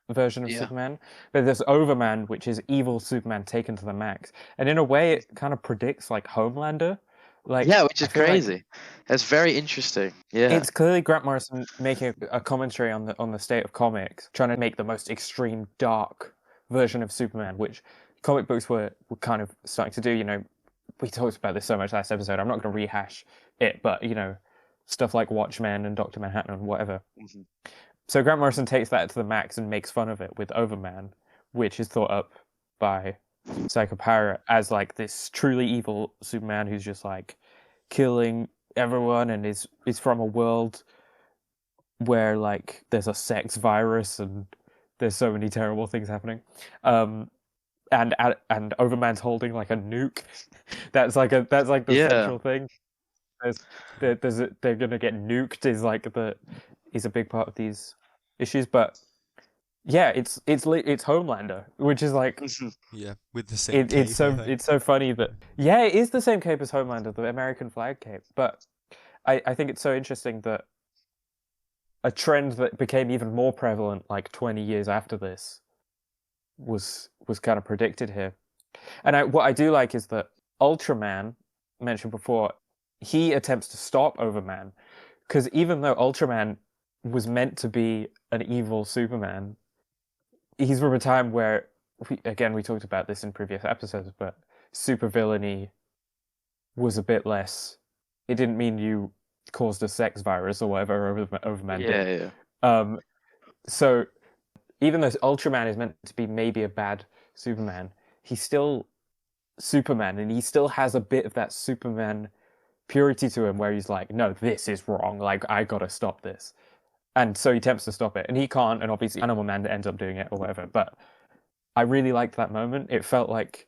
version of Yeah. Superman. But there's Overman, which is evil Superman taken to the max. And in a way it kind of predicts like Homelander. Like Yeah, which I is feel like crazy. That's very interesting. Yeah. it's clearly Grant Morrison making a commentary on the state of comics, trying to make the most extreme dark version of Superman, which comic books were kind of starting to do. You know, we talked about this so much last episode. I'm not going to rehash it, but you know, stuff like Watchmen and Doctor Manhattan and whatever. Mhm. So Grant Morrison takes that to the max and makes fun of it with Overman, which is thought up by Psycho Pirate as like this truly evil Superman who's just like killing everyone and is from a world where like there's a sex virus and there's so many terrible things happening. And Overman's holding like a nuke. That's like the Yeah. central thing. They're gonna get nuked is a big part of these issues, but yeah, it's Homelander, which is like Mhm. Yeah, with the same cape, it's so I think. it's so funny that yeah, it is the same cape as Homelander, the American flag cape. But I think it's so interesting that a trend that became even more prevalent like 20 years after this was kind of predicted here. And what I do like is that Ultraman, mentioned before, he attempts to stop Overman, because even though Ultraman was meant to be an evil Superman, he's from a time where, we talked about this in previous episodes, but supervillainy was a bit less. It didn't mean you caused a sex virus or whatever Overman Yeah, did. yeah. So even though Ultraman is meant to be maybe a bad Superman, he's still Superman, and he still has a bit of that Superman purity to him, where he's like, "No, this is wrong. Like, I gotta stop this." And so he attempts to stop it, and he can't. And obviously, Animal Man ends up doing it or whatever. But I really liked that moment. It felt like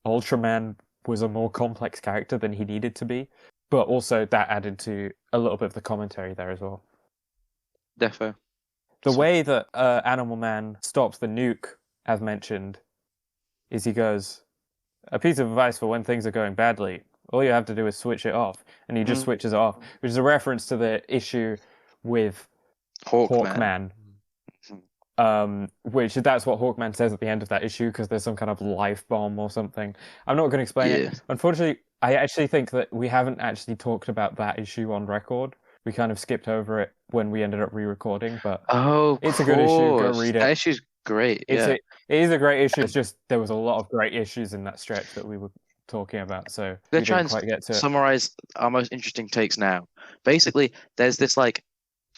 Ultraman was a more complex character than he needed to be, but also that added to a little bit of the commentary there as well. Defo. The way that Animal Man stops the nuke, as mentioned, is he goes, "A piece of advice for when things are going badly. All you have to do is switch it off." And he just switches it off, which is a reference to the issue with Hawkman. Hawkman. Which that's what Hawkman says at the end of that issue, because there's some kind of life bomb or something. I'm not going to explain Yeah. it. Unfortunately, I actually think that we haven't actually talked about that issue on record. We kind of skipped over it when we ended up re-recording, but Oh, it's a good issue. Go course. read That it. issue's great. It is a great issue. It's just there was a lot of great issues in that stretch that we were talking about, so we Gonna try didn't and quite get to it. summarize our most interesting takes now. Basically, there's this like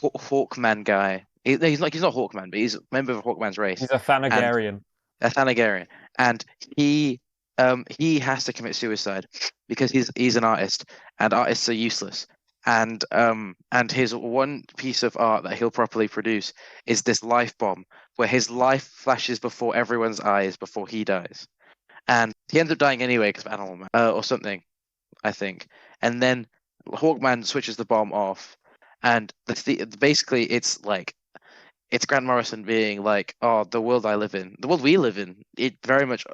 Hawkman guy. He's not Hawkman, but he's a member of Hawkman's race. He's a Thanagarian. A Thanagarian, and he has to commit suicide because he's an artist, and artists are useless. And his one piece of art that he'll properly produce is this life bomb, where his life flashes before everyone's eyes before he dies, and he ends up dying anyway because of Animal Man or something, I think. And then Hawkman switches the bomb off, and basically it's like it's Grant Morrison being like, "Oh, the world I live in, the world we live in, it very much,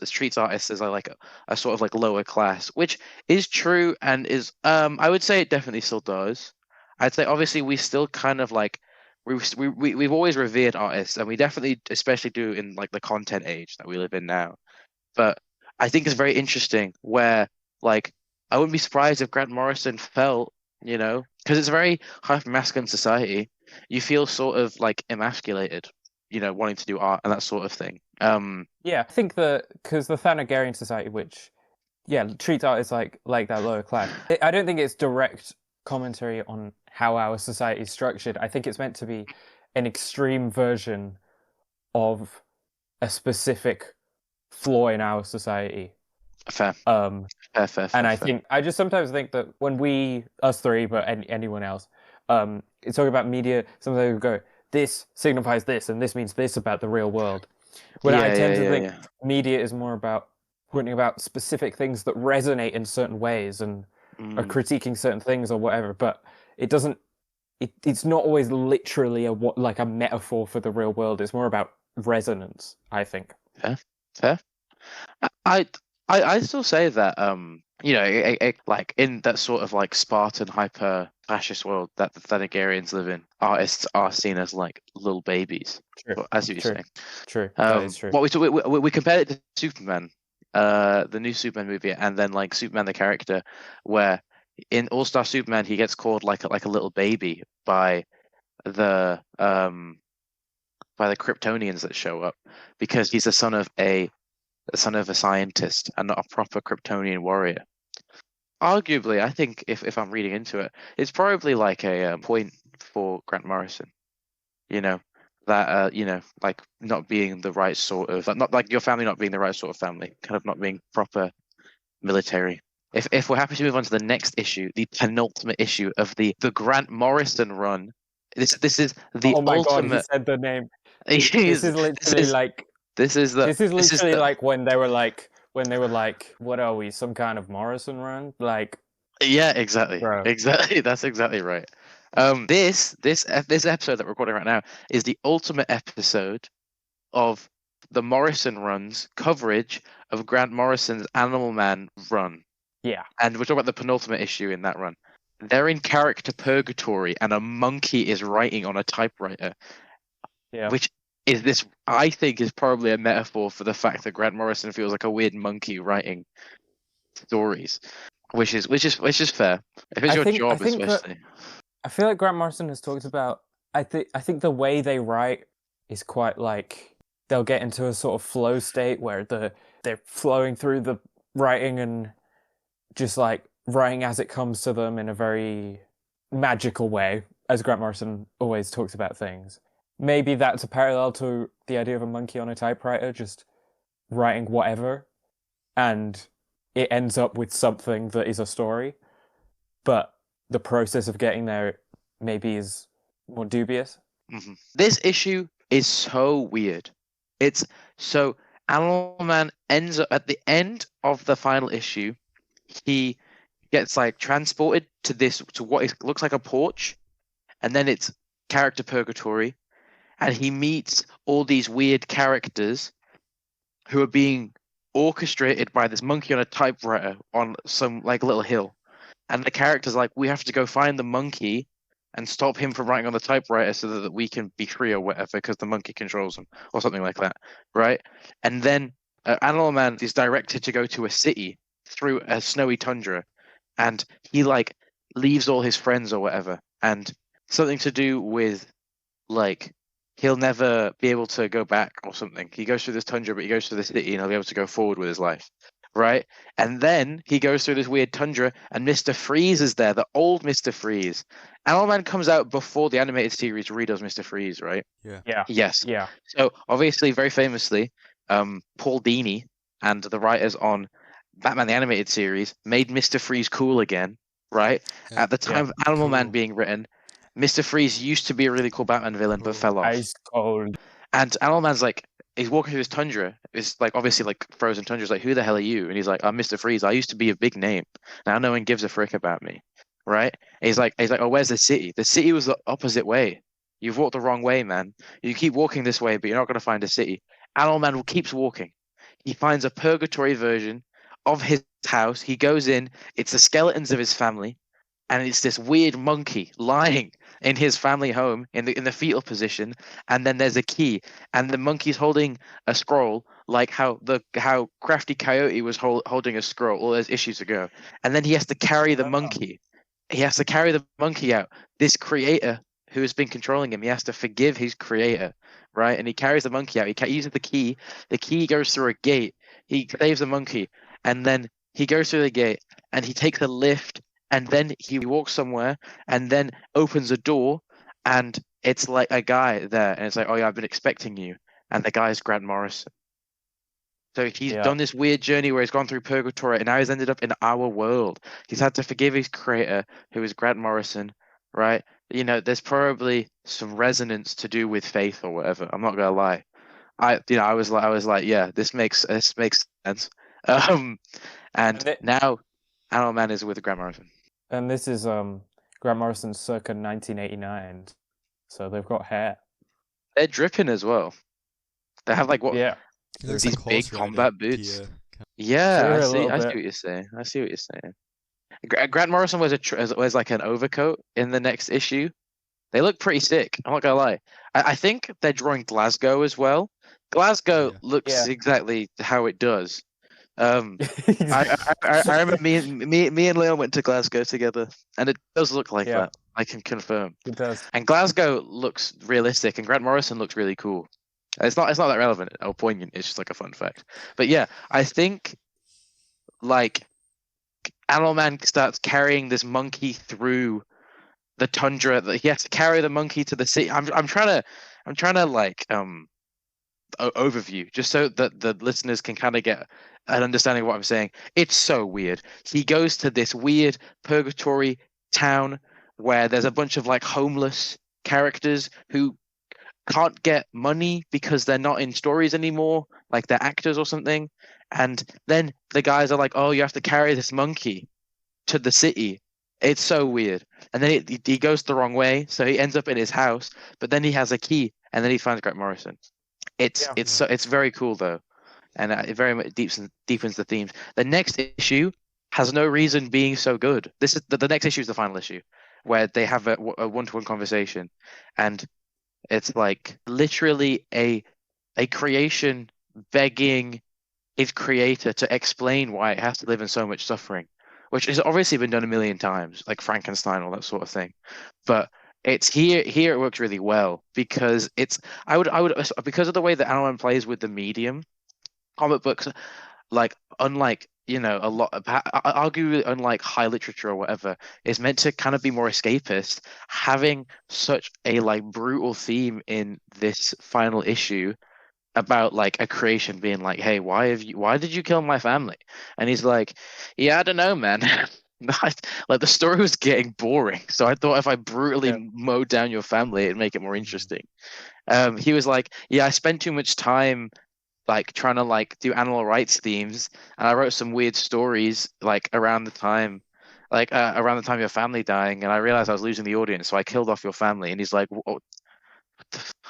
treats artists as a sort of like lower class," which is true and is, I would say it definitely still does. I'd say obviously we still kind of like we've always revered artists, and we definitely especially do in like the content age that we live in now. But I think it's very interesting where like I wouldn't be surprised if Grant Morrison felt, because it's a very hyper masculine society. You feel sort of like emasculated, wanting to do art and that sort of thing. Yeah, I think because the Thanagarian society, which treats artists like that lower class. I don't think it's direct commentary on how our society is structured. I think it's meant to be an extreme version of a specific flaw in our society. Fair. Fair. Fair. And I just sometimes think that when us three, but anyone else, it's talking about media. Sometimes they would go, this signifies this, and this means this about the real world. When I tend to think media is more about pointing about specific things that resonate in certain ways and are critiquing certain things or whatever, but it doesn't. It's not always literally like a metaphor for the real world. It's more about resonance, I think. Fair. I still say that you know, like in that sort of like Spartan hyper fascist world that the Thanagarians live in, artists are seen as like little babies. True. As you were saying. True. That is true. What we compared it to Superman, the new Superman movie, and then like Superman the character, where in All Star Superman he gets called like a little baby by the Kryptonians that show up because he's the son of a scientist and not a proper Kryptonian warrior. Arguably, I think if I'm reading into it, it's probably like a point for Grant Morrison. You know, that you know, like not being the right sort of, not like your family not being the right sort of family, kind of not being proper military. If we're happy to move on to the next issue, the penultimate issue of the Grant Morrison run, this is the oh my ultimate. God, he said the name. This is literally like. This is literally like when they were like, what are we, some kind of Morrison run? Like, yeah, exactly, bro. exactly. That's exactly right. This episode that we're recording right now is the ultimate episode of the Morrison run's coverage of Grant Morrison's Animal Man run. Yeah, and we're talking about the penultimate issue in that run. They're in character purgatory, and a monkey is writing on a typewriter. Yeah, which is this? I think is probably a metaphor for the fact that Grant Morrison feels like a weird monkey writing stories, which is fair. If it's your job, especially. I feel like Grant Morrison has talked about. I think the way they write is quite like they'll get into a sort of flow state where they're flowing through the writing and just like writing as it comes to them in a very magical way, as Grant Morrison always talks about things. Maybe that's a parallel to the idea of a monkey on a typewriter, just writing whatever, and it ends up with something that is a story. But the process of getting there maybe is more dubious. Mm-hmm. This issue is so weird. It's so Animal Man ends up at the end of the final issue. He gets like transported to what looks like a porch, and then it's character purgatory, and he meets all these weird characters who are being orchestrated by this monkey on a typewriter on some like little hill. And the character's like, we have to go find the monkey and stop him from writing on the typewriter so that we can be free or whatever, because the monkey controls him or something like that, right? And then Animal Man is directed to go to a city through a snowy tundra, and he like leaves all his friends or whatever, and something to do with like he'll never be able to go back or something. He goes through this tundra, but he goes to the city and he'll be able to go forward with his life, right? And then he goes through this weird tundra, and Mr. Freeze is there, the old Mr. Freeze. Animal Man comes out before the animated series redoes Mr. Freeze, right? Yeah. Yes. Yeah. So obviously, very famously, Paul Dini and the writers on Batman the Animated Series made Mr. Freeze cool again, right? Yeah. At the time of Animal Man being written, Mr. Freeze used to be a really cool Batman villain, but fell off. Ice cold. And Animal Man's like, he's walking through this tundra. It's like obviously like frozen tundra. He's like, who the hell are you? And he's like, I'm Mr. Freeze. I used to be a big name. Now no one gives a frick about me, right? And he's like, oh, where's the city? The city was the opposite way. You've walked the wrong way, man. You keep walking this way, but you're not going to find a city. Animal Man keeps walking. He finds a purgatory version of his house. He goes in. It's the skeletons of his family, and it's this weird monkey lying in his family home in the fetal position. And then there's a key, and the monkey's holding a scroll, like how Crafty Coyote was holding a scroll all those issues ago. And then he has to carry the monkey. He has to carry the monkey out. This creator who has been controlling him, he has to forgive his creator, right? And he carries the monkey out. He uses the key. The key goes through a gate. He saves the monkey, and then he goes through the gate, and he takes a lift, and then he walks somewhere, and then opens a door, and it's like a guy there, and it's like, oh yeah, I've been expecting you, and the guy's Grant Morrison. So he's done this weird journey where he's gone through purgatory, and now he's ended up in our world. He's had to forgive his creator, who is Grant Morrison, right? there's probably some resonance to do with faith or whatever. I'm not gonna lie. I was like, yeah, this makes sense. Um, and And it, now Animal Man is with Grant Morrison. and this is Grant Morrison circa 1989, so they've got hair. They're dripping as well. They have like what Yeah, It looks these like big horse rider combat boots. gear. Yeah, I a see. little I see bit. what you're saying. I see what you're saying. Grant Morrison wears like an overcoat in the next issue. They look pretty sick. I'm not gonna lie. I think they're drawing Glasgow as well. Glasgow Yeah. looks Yeah. exactly how it does. Um, I Exactly. remember me and Leon went to Glasgow together, and it does look like Yeah, that. I can confirm. it does. And Glasgow looks realistic, and Grant Morrison looks really cool. It's not that relevant or poignant. It's just like a fun fact. But yeah, I think like Animal Man starts carrying this monkey through the tundra. He has to carry the monkey to the city. I'm trying to like overview just so that the listeners can kind of get an understanding of what I'm saying. It's so weird. He goes to this weird purgatory town where there's a bunch of like homeless characters who can't get money because they're not in stories anymore, like they're actors or something. And then the guys are like, "Oh, you have to carry this monkey to the city." It's so weird. And then he goes the wrong way, so he ends up in his house. But then he has a key, and then he finds Grant Morrison. It's Yeah. it's Yeah. so it's very cool though, and it very much deepens the themes. The next issue has no reason being so good. This is the next issue is the final issue, where they have a one-to-one conversation, and it's like literally a creation begging its creator to explain why it has to live in so much suffering, which has obviously been done a million times, like Frankenstein, all that sort of thing. But it's here it works really well because I would because of the way that Alan plays with the medium, comic books, like unlike a lot of arguably unlike high literature or whatever, is meant to kind of be more escapist. Having such a like brutal theme in this final issue about like a creation being like, "Hey, why did you kill my family?" And he's like, "Yeah, I don't know, man." Like the story was getting boring, so I thought if I brutally Yeah. mowed down your family, it'd make it more Mhm. interesting. He was like, "Yeah, I spent too much time like trying to like do animal rights themes, and I wrote some weird stories like around the time of your family dying, and I realized I was losing the audience, so I killed off your family." And he's like,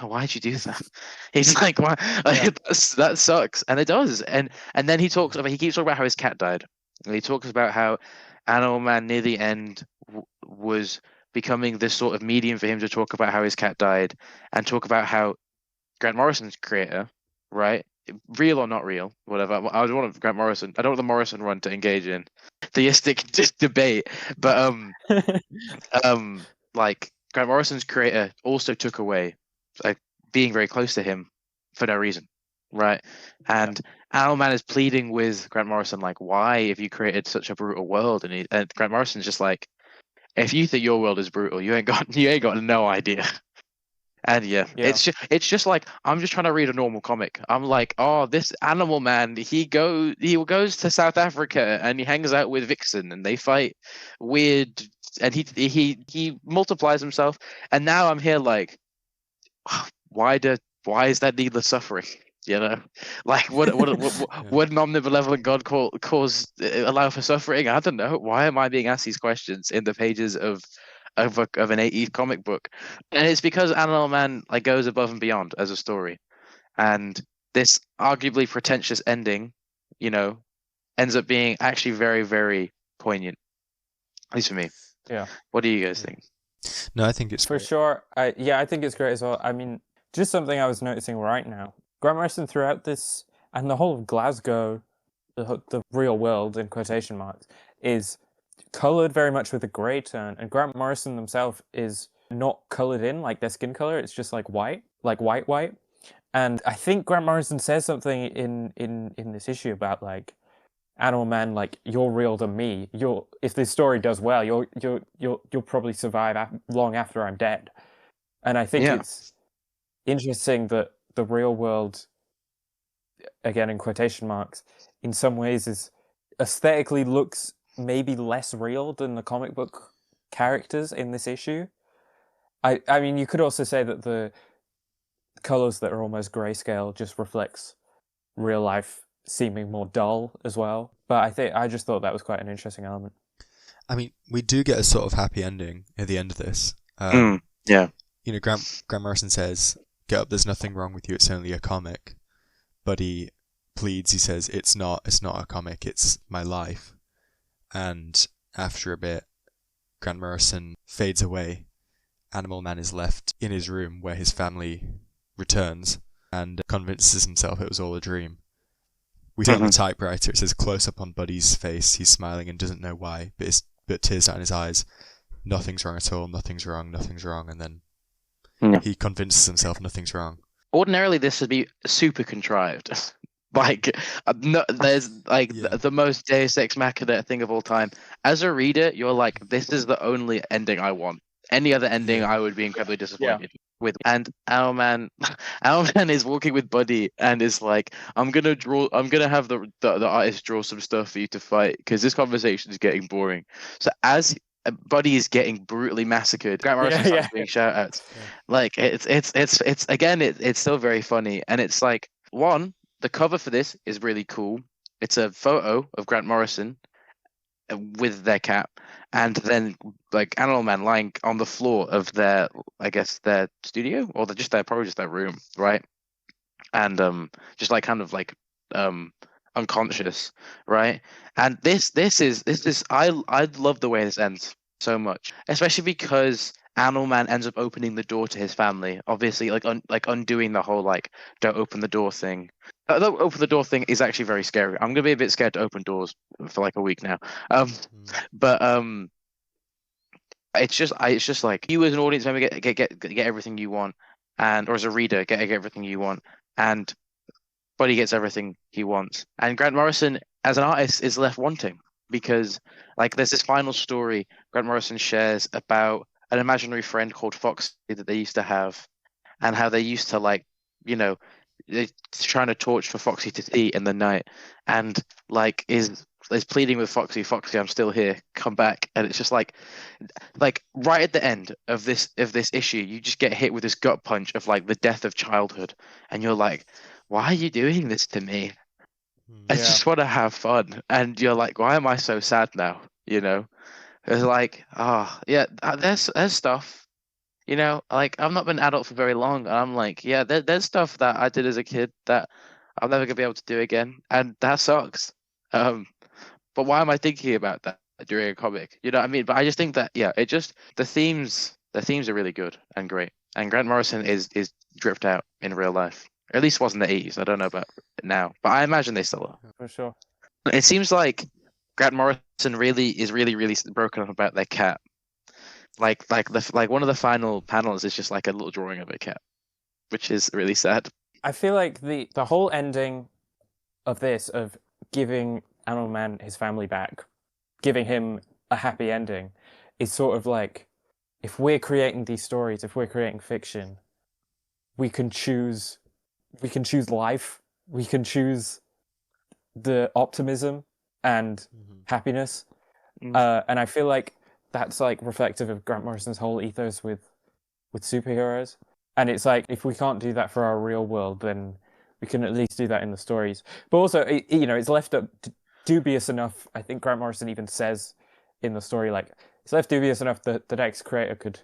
why'd you do that? He's like, why? Yeah. Like, that sucks, and it does. And then he keeps talking about how his cat died, and he talks about how Animal Man near the end was becoming this sort of medium for him to talk about how his cat died, and talk about how Grant Morrison's creator, right? Real or not real, whatever. I don't want Grant Morrison. I don't want the Morrison run to engage in theistic debate, but like Grant Morrison's creator also took away like being very close to him for no reason, right? Yeah. And Owlman is pleading with Grant Morrison like, why have you created such a brutal world? And Grant Morrison's just like, if you think your world is brutal, you ain't got no idea. And yeah, Yeah. it's just like I'm just trying to read a normal comic. I'm like, oh, this Animal Man, he goes to South Africa and he hangs out with Vixen and they fight weird, and he multiplies himself. And now I'm here like, why is that needless suffering? Like Yeah. would an omnibenevolent God allow for suffering? I don't know. Why am I being asked these questions in the pages of an 80s comic book? And it's because Animal Man like goes above and beyond as a story, and this arguably pretentious ending, you know, ends up being actually very, very poignant. At least for me. Yeah. What do you guys Yeah. think? No, I think it's For great. sure. I think it's great as well. I mean, just something I was noticing right now. Grant Morrison throughout this and the whole of Glasgow, the real world in quotation marks, is colored very much with a gray tone. And Grant Morrison himself is not colored in like their skin color. It's just like white. And I think Grant Morrison says something in this issue about like Animal Man, like you're real to me. If this story does well, you'll probably survive long after I'm dead. And I think Yeah. it's interesting that the real world, again in quotation marks, in some ways is aesthetically looks maybe less real than the comic book characters in this issue. I mean, you could also say that the colors that are almost grayscale just reflects real life seeming more dull as well. But I just thought that was quite an interesting element. I mean, we do get a sort of happy ending at the end of this. Yeah. You know, Grant Morrison says, "Get up, there's nothing wrong with you, it's only a comic." Buddy pleads, he says, it's not a comic, it's my life. And after a bit, Grant Morrison fades away. Animal Man is left in his room where his family returns and convinces himself it was all a dream. We see on the typewriter, it says close up on Buddy's face, he's smiling and doesn't know why, but tears out in his eyes. Nothing's wrong at all, nothing's wrong, and then he convinces himself nothing's wrong. Ordinarily, this would be super contrived. Like, no, there's like the most Deus Ex Machina thing of all time. As a reader, you're like, this is the only ending I want. Any other ending, I would be incredibly disappointed with. And Owlman is walking with Buddy and is like, I'm gonna have the artist draw some stuff for you to fight because this conversation is getting boring. So as Buddy is getting brutally massacred, Grant Morrison starts doing shout outs. Like it's again, it's still very funny, and it's like, one, the cover for this is really cool. It's a photo of Grant Morrison with their cat, and then like Animal Man lying on the floor of their studio, or probably just their room, right? And just like kind of like unconscious, right? And this is I love the way this ends so much, especially because Animal Man ends up opening the door to his family. Obviously, like undoing the whole like don't open the door thing. The open the door thing is actually very scary. I'm gonna be a bit scared to open doors for like a week now. But it's just like you as an audience member get everything you want, or as a reader get everything you want, and Buddy gets everything he wants, and Grant Morrison as an artist is left wanting because like there's this final story Grant Morrison shares about an imaginary friend called Foxy that they used to have, and how they used to like, they're trying to torch for Foxy to see in the night, and like is pleading with Foxy, I'm still here, come back. And it's just like right at the end of this issue, you just get hit with this gut punch of like the death of childhood, and you're like, why are you doing this to me? I just want to have fun. And you're like, why am I so sad now? It's like, there's stuff, like I've not been an adult for very long, and I'm like, there's stuff that I did as a kid that I'm never gonna be able to do again, and that sucks. But why am I thinking about that during a comic? You know what I mean? But I just think that the themes are really good and great, and Grant Morrison is dripped out in real life. Or at least was in the 80s. I don't know about now, but I imagine they still are. For sure. It seems like Grant Morrison really broken up about their cat. Like one of the final panels is just like a little drawing of a cat, which is really sad. I feel like the whole ending of this, of giving Animal Man his family back, giving him a happy ending, is sort of like, if we're creating these stories, if we're creating fiction, we can choose life, we can choose the optimism and happiness. And I feel like that's like reflective of Grant Morrison's whole ethos with superheroes. And it's like, if we can't do that for our real world, then we can at least do that in the stories. But also, it's left up dubious enough. I think Grant Morrison even says in the story, like, it's left dubious enough that the next creator could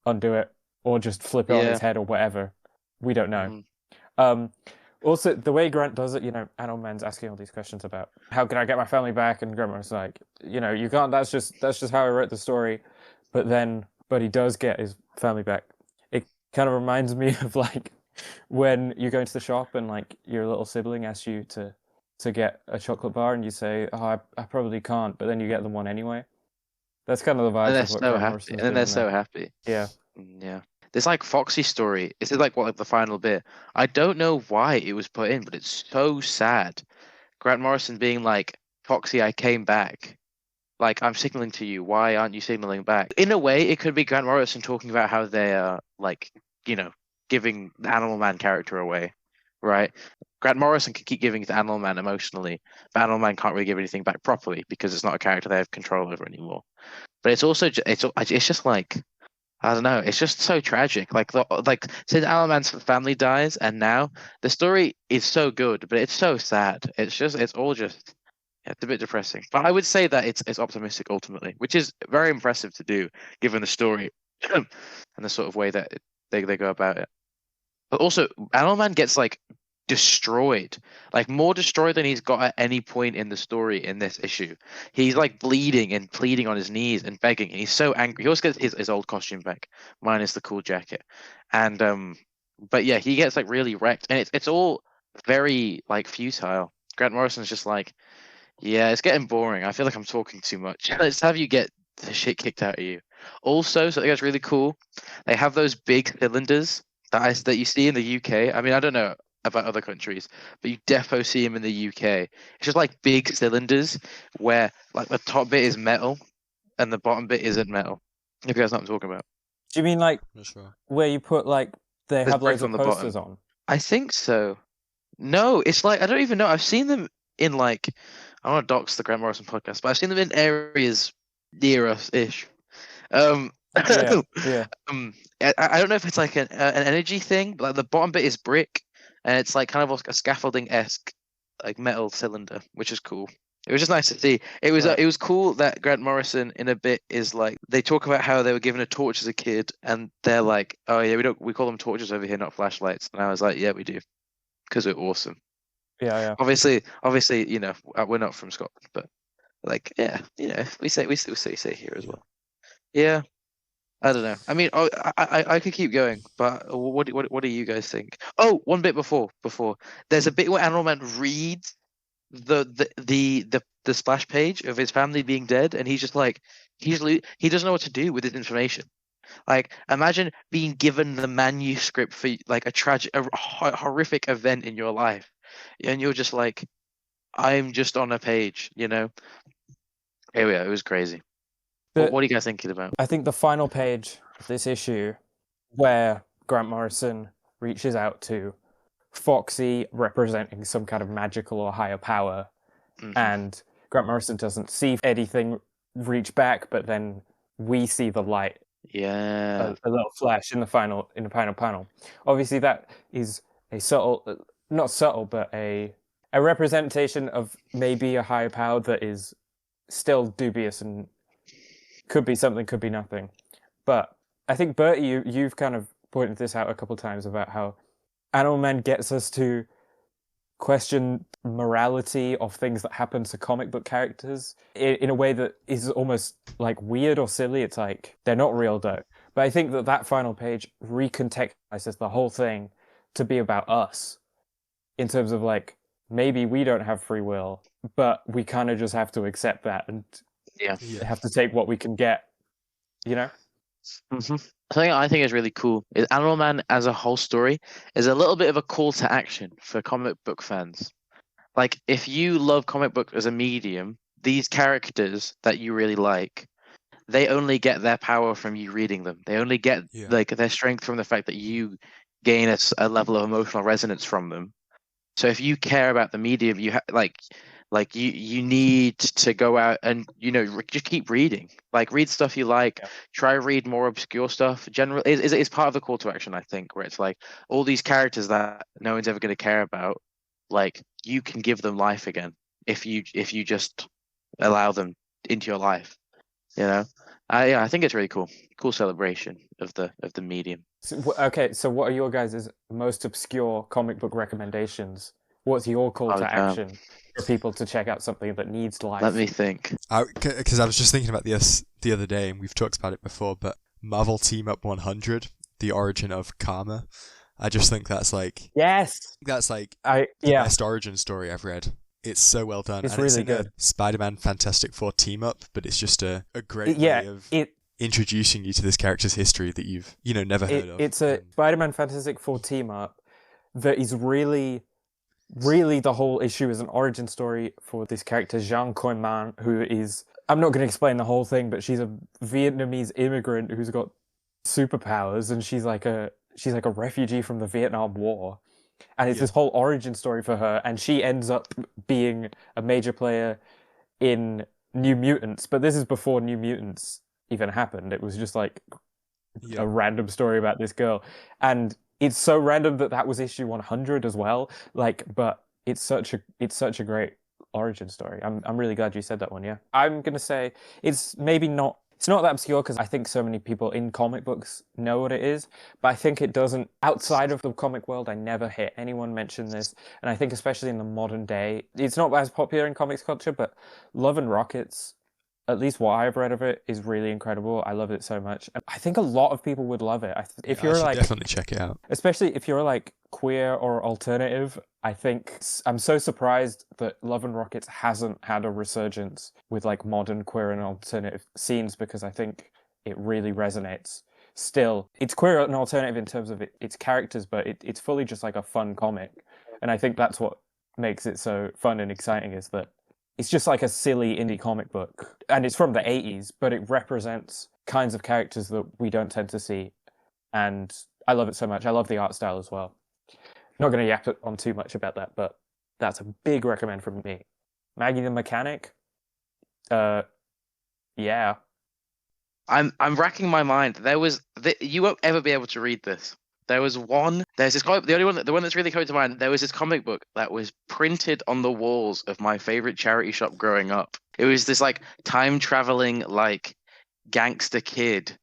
undo it or just flip it on its head or whatever. We don't know. Also, the way Grant does it, Animal Man's asking all these questions about how can I get my family back, and Grant Morrison's like, you can't. That's just how I wrote the story. But he does get his family back. It kind of reminds me of like when you go into the shop and like your little sibling asks you to get a chocolate bar, and you say, "Oh, I probably can't," but then you get them one anyway. That's kind of the vibe. And they're so happy. And they're so happy. Yeah. Yeah. This like Foxy story. This is like the final bit. I don't know why it was put in, but it's so sad. Grant Morrison being like, Foxy, I came back. Like, I'm signaling to you. Why aren't you signaling back? In a way, it could be Grant Morrison talking about how they are like, giving the Animal Man character away, right? Grant Morrison can keep giving it to Animal Man emotionally, but Animal Man can't really give anything back properly because it's not a character they have control over anymore. But it's also it's just like, I don't know. It's just so tragic. Like since Alaman's family dies, and now the story is so good, but it's so sad. It's all just yeah, it's a bit depressing. But I would say that it's optimistic ultimately, which is very impressive to do given the story and the sort of way that they go about it. But also, Animal gets like destroyed, like more destroyed than he's got at any point in the story in this issue. He's like bleeding and pleading on his knees and begging, and he's so angry. He also gets his old costume back, minus the cool jacket, and but yeah, he gets like really wrecked, and it's all very like futile. Grant Morrison's just like, yeah, it's getting boring. I feel like I'm talking too much. Let's have you get the shit kicked out of you. Also, something that's really cool, they have those big cylinders that you see in the UK. I mean, I don't know about other countries, but you defo see them in the UK. It's just like big cylinders where like the top bit is metal and the bottom bit isn't metal. If you guys know what I'm talking about. Do you mean like Not sure. where you put like they There's have brick loads on of the bottom. posters on? I think so. No, it's like I don't even know. I've seen them in like I don't want to dox the Grant Morrison podcast, but I've seen them in areas near us ish. Um, Yeah, yeah. I don't know if it's like an energy thing, but like the bottom bit is brick, and it's like kind of like a scaffolding esque like metal cylinder, which is cool. It was just nice to see. Right. It was cool that Grant Morrison in a bit is like they talk about how they were given a torch as a kid, and they're like, oh yeah, we call them torches over here, not flashlights. And I was like, yeah, we do, because we're awesome. Yeah, yeah. Obviously, you know, we're not from Scotland, but like, yeah, you know, we say here as well. Yeah, I don't know. I mean, I could keep going, but what do you guys think? Oh, one bit before there's a bit where Animal Man reads the splash page of his family being dead, and he's just like he doesn't know what to do with this information. Like, imagine being given the manuscript for like a horrific event in your life, and you're just like, I'm just on a page, you know? Here we are. It was crazy. What are you guys thinking about? I think the final page of this issue, where Grant Morrison reaches out to Foxy representing some kind of magical or higher power, and Grant Morrison doesn't see anything reach back, but then we see the light, Yeah. a little flash in the final panel. Obviously, that is a subtle, not subtle, but a representation of maybe a higher power that is still dubious and could be something, could be nothing. But I think Bertie, you've kind of pointed this out a couple times about how Animal Man gets us to question morality of things that happen to comic book characters in a way that is almost like weird or silly. It's like they're not real though. But I think that final page recontextualizes the whole thing to be about us in terms of like maybe we don't have free will, but we kind of just have to accept that and Yeah. have to take what we can get, you know? Something I think is really cool is Animal Man as a whole story is a little bit of a call to action for comic book fans. Like, if you love comic book as a medium, these characters that you really like, they only get their power from you reading them. They only get like their strength from the fact that you gain a level of emotional resonance from them. So if you care about the medium, like you need to go out and just keep reading. Like, read stuff you like. Yeah. Try read more obscure stuff. Generally, is part of the call to action, I think, where it's like all these characters that no one's ever going to care about. Like, you can give them life again if you just allow them into your life. You know, I think it's really cool. Cool celebration of the medium. Okay, so what are your guys' most obscure comic book recommendations? What's your call to action for people to check out something that needs life? Let me think. Because I was just thinking about this the other day, and we've talked about it before, but Marvel Team Up 100, The Origin of Karma. I just think that's like... Yes! That's like the best origin story I've read. It's so well done. It's and really it's good. Spider-Man Fantastic Four team up, but it's just a great way of introducing you to this character's history that you've never heard of. It's a Spider-Man Fantastic Four team up that is really, really the whole issue is an origin story for this character Jean Coiman, who is, I'm not going to explain the whole thing, but she's a Vietnamese immigrant who's got superpowers, and she's like a refugee from the Vietnam War. And it's this whole origin story for her, and she ends up being a major player in New Mutants. But this is before New Mutants even happened. It was just like Yeah. a random story about this girl, and it's so random that was issue 100 as well. Like, but it's such a great origin story. I'm really glad you said that one. Yeah, I'm gonna say it's maybe not. It's not that obscure because I think so many people in comic books know what it is, but I think it doesn't outside of the comic world. I never hear anyone mention this, and I think especially in the modern day, it's not as popular in comics culture. But Love and Rockets, at least what I've read of it, is really incredible. I love it so much. And I think a lot of people would love it. If I you're should like, definitely check it out. especially if you're like queer or alternative, I think I'm so surprised that Love and Rockets hasn't had a resurgence with like modern queer and alternative scenes, because I think it really resonates. Still, it's queer and alternative in terms of its characters, but it's fully just like a fun comic. And I think that's what makes it so fun and exciting, is that it's just like a silly indie comic book, and it's from the 80s, but it represents kinds of characters that we don't tend to see, and I love it so much. I love the art style as well. Not going to yap on too much about that, but that's a big recommend from me. Maggie the Mechanic, yeah. I'm racking my mind. You won't ever be able to read this. There's this comic, the one that's really coming to mind. There was this comic book that was printed on the walls of my favorite charity shop growing up. It was this like time traveling like gangster kid,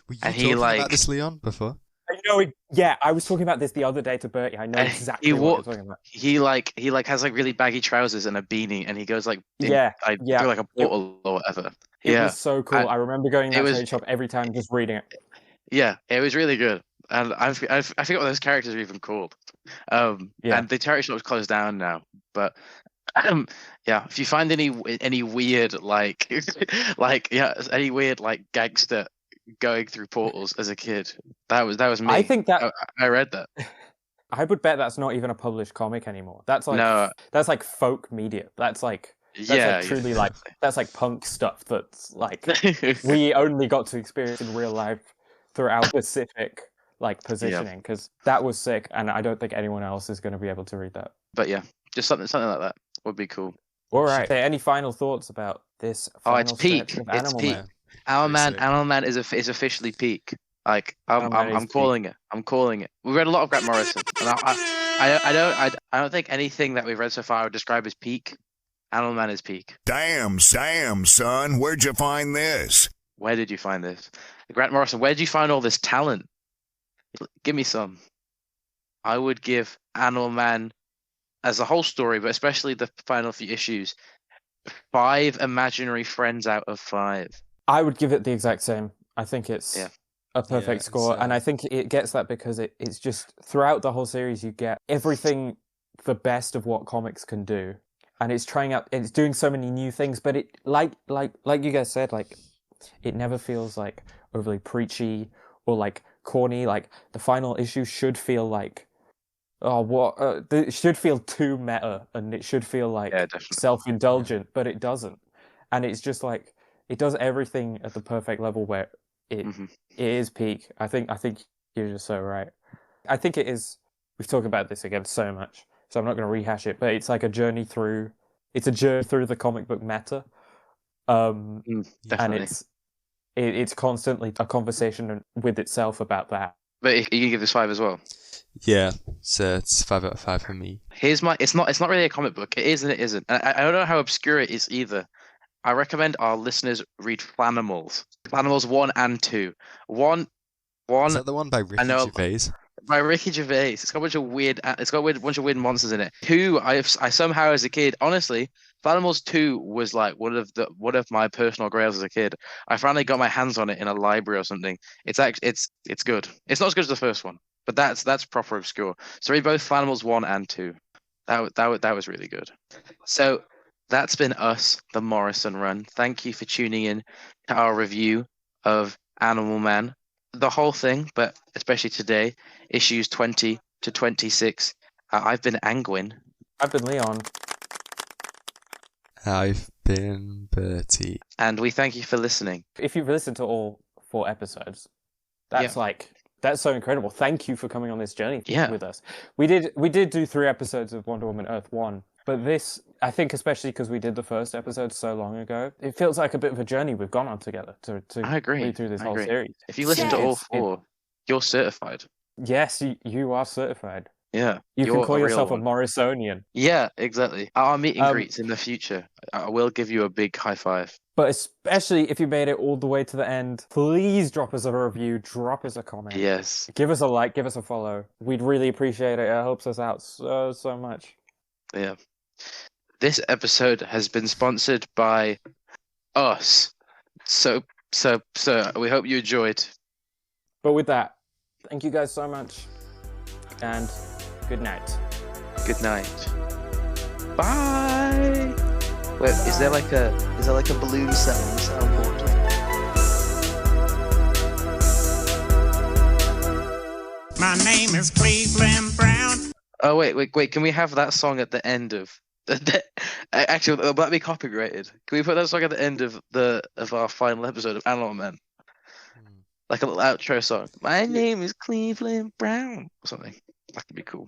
Were you and he talking about like this, Leon, before? I know it. Yeah, I was talking about this the other day to Bertie. I know and exactly what you're talking about. he like has like really baggy trousers and a beanie, and he goes like Yeah, through like a portal or whatever. It Yeah, was so cool. and I remember going to it that was trade shop every time just reading it. yeah, it was really good. And I forget what those characters are even called. Yeah. And the charity shop is closed down now. But yeah, if you find any weird like any weird like gangster going through portals as a kid, that was me. I think that I read that. I would bet that's not even a published comic anymore. That's like No, that's like folk media. That's like yeah, truly like that's like punk stuff that's like we only got to experience in real life through our specific like positioning, because that was sick, and I don't think anyone else is going to be able to read that. But yeah, just something like that would be cool. All right. So any final thoughts about this final it's peak. stretch of It's Animal peak. Man? Animal Man is officially peak. Like Animal Man I'm is calling it. I'm calling it. We read a lot of Grant Morrison, and I don't think anything that we've read so far I would describe as peak. Animal Man is peak. Damn, Sam, son, where'd you find this? Where did you find this? Grant Morrison, where did you find all this talent? Give me some. I would give Animal Man as a whole story, but especially the final few issues, 5 imaginary friends out of 5. I would give it the exact same. I think it's a perfect Yeah, score, and I think it gets that because it's just throughout the whole series you get everything the best of what comics can do, and it's doing so many new things, but it like you guys said, like it never feels like overly preachy or like corny. Like the final issue should feel like it should feel too meta, and it should feel like self-indulgent, but it doesn't, and it's just like it does everything at the perfect level where it is peak. I think you're just so right. I think it is. We've talked about this again so much, so I'm not going to rehash it. But it's like a journey through. It's a journey through the comic book meta, and it's constantly a conversation with itself about that. But you can give this 5 as well. Yeah, so it's 5 out of 5 for me. It's not really a comic book. It is and it isn't. And I don't know how obscure it is either. I recommend our listeners read Flanimals. Flanimals 1 and 2. One. Is that the one by Ricky Gervais? By Ricky Gervais. It's got a bunch of weird. Bunch of weird monsters in it. 2. I somehow as a kid, honestly, Flanimals 2 was like one of my personal grails as a kid. I finally got my hands on it in a library or something. It's good. It's not as good as the first one, but that's proper obscure. So read both Flanimals 1 and 2. That was really good. So that's been us, the Morrison Run. Thank you for tuning in to our review of Animal Man. The whole thing, but especially today, issues 20 to 26. I've been Angwin. I've been Leon. I've been Bertie. And we thank you for listening. If you've listened to all 4 episodes, that's so incredible. Thank you for coming on this journey with us. We did do 3 episodes of Wonder Woman Earth 1. But this, I think, especially because we did the first episode so long ago, it feels like a bit of a journey we've gone on together to I agree. read through this I whole agree. series. If you listen to all It's- four, you're certified. Yes, you are certified. Yeah. You can you're call a real yourself a one. Morrisonian. Yeah, exactly. Our meet and Um, greets in the future, I will give you a big high five. But especially if you made it all the way to the end, please drop us a review, drop us a comment. Yes. Give us a like, give us a follow. We'd really appreciate it. It helps us out so much. Yeah. This episode has been sponsored by us. So we hope you enjoyed. But with that, thank you guys so much. And good night. Good night. Bye. Wait, is there like a balloon sound on the soundboard? My name is Cleveland Brown. Oh wait, can we have that song at the end of actually, will that be copyrighted? Can we put that song at the end of our final episode of Animal Man? Like a little outro song. My name is Cleveland Brown or something. That could be cool.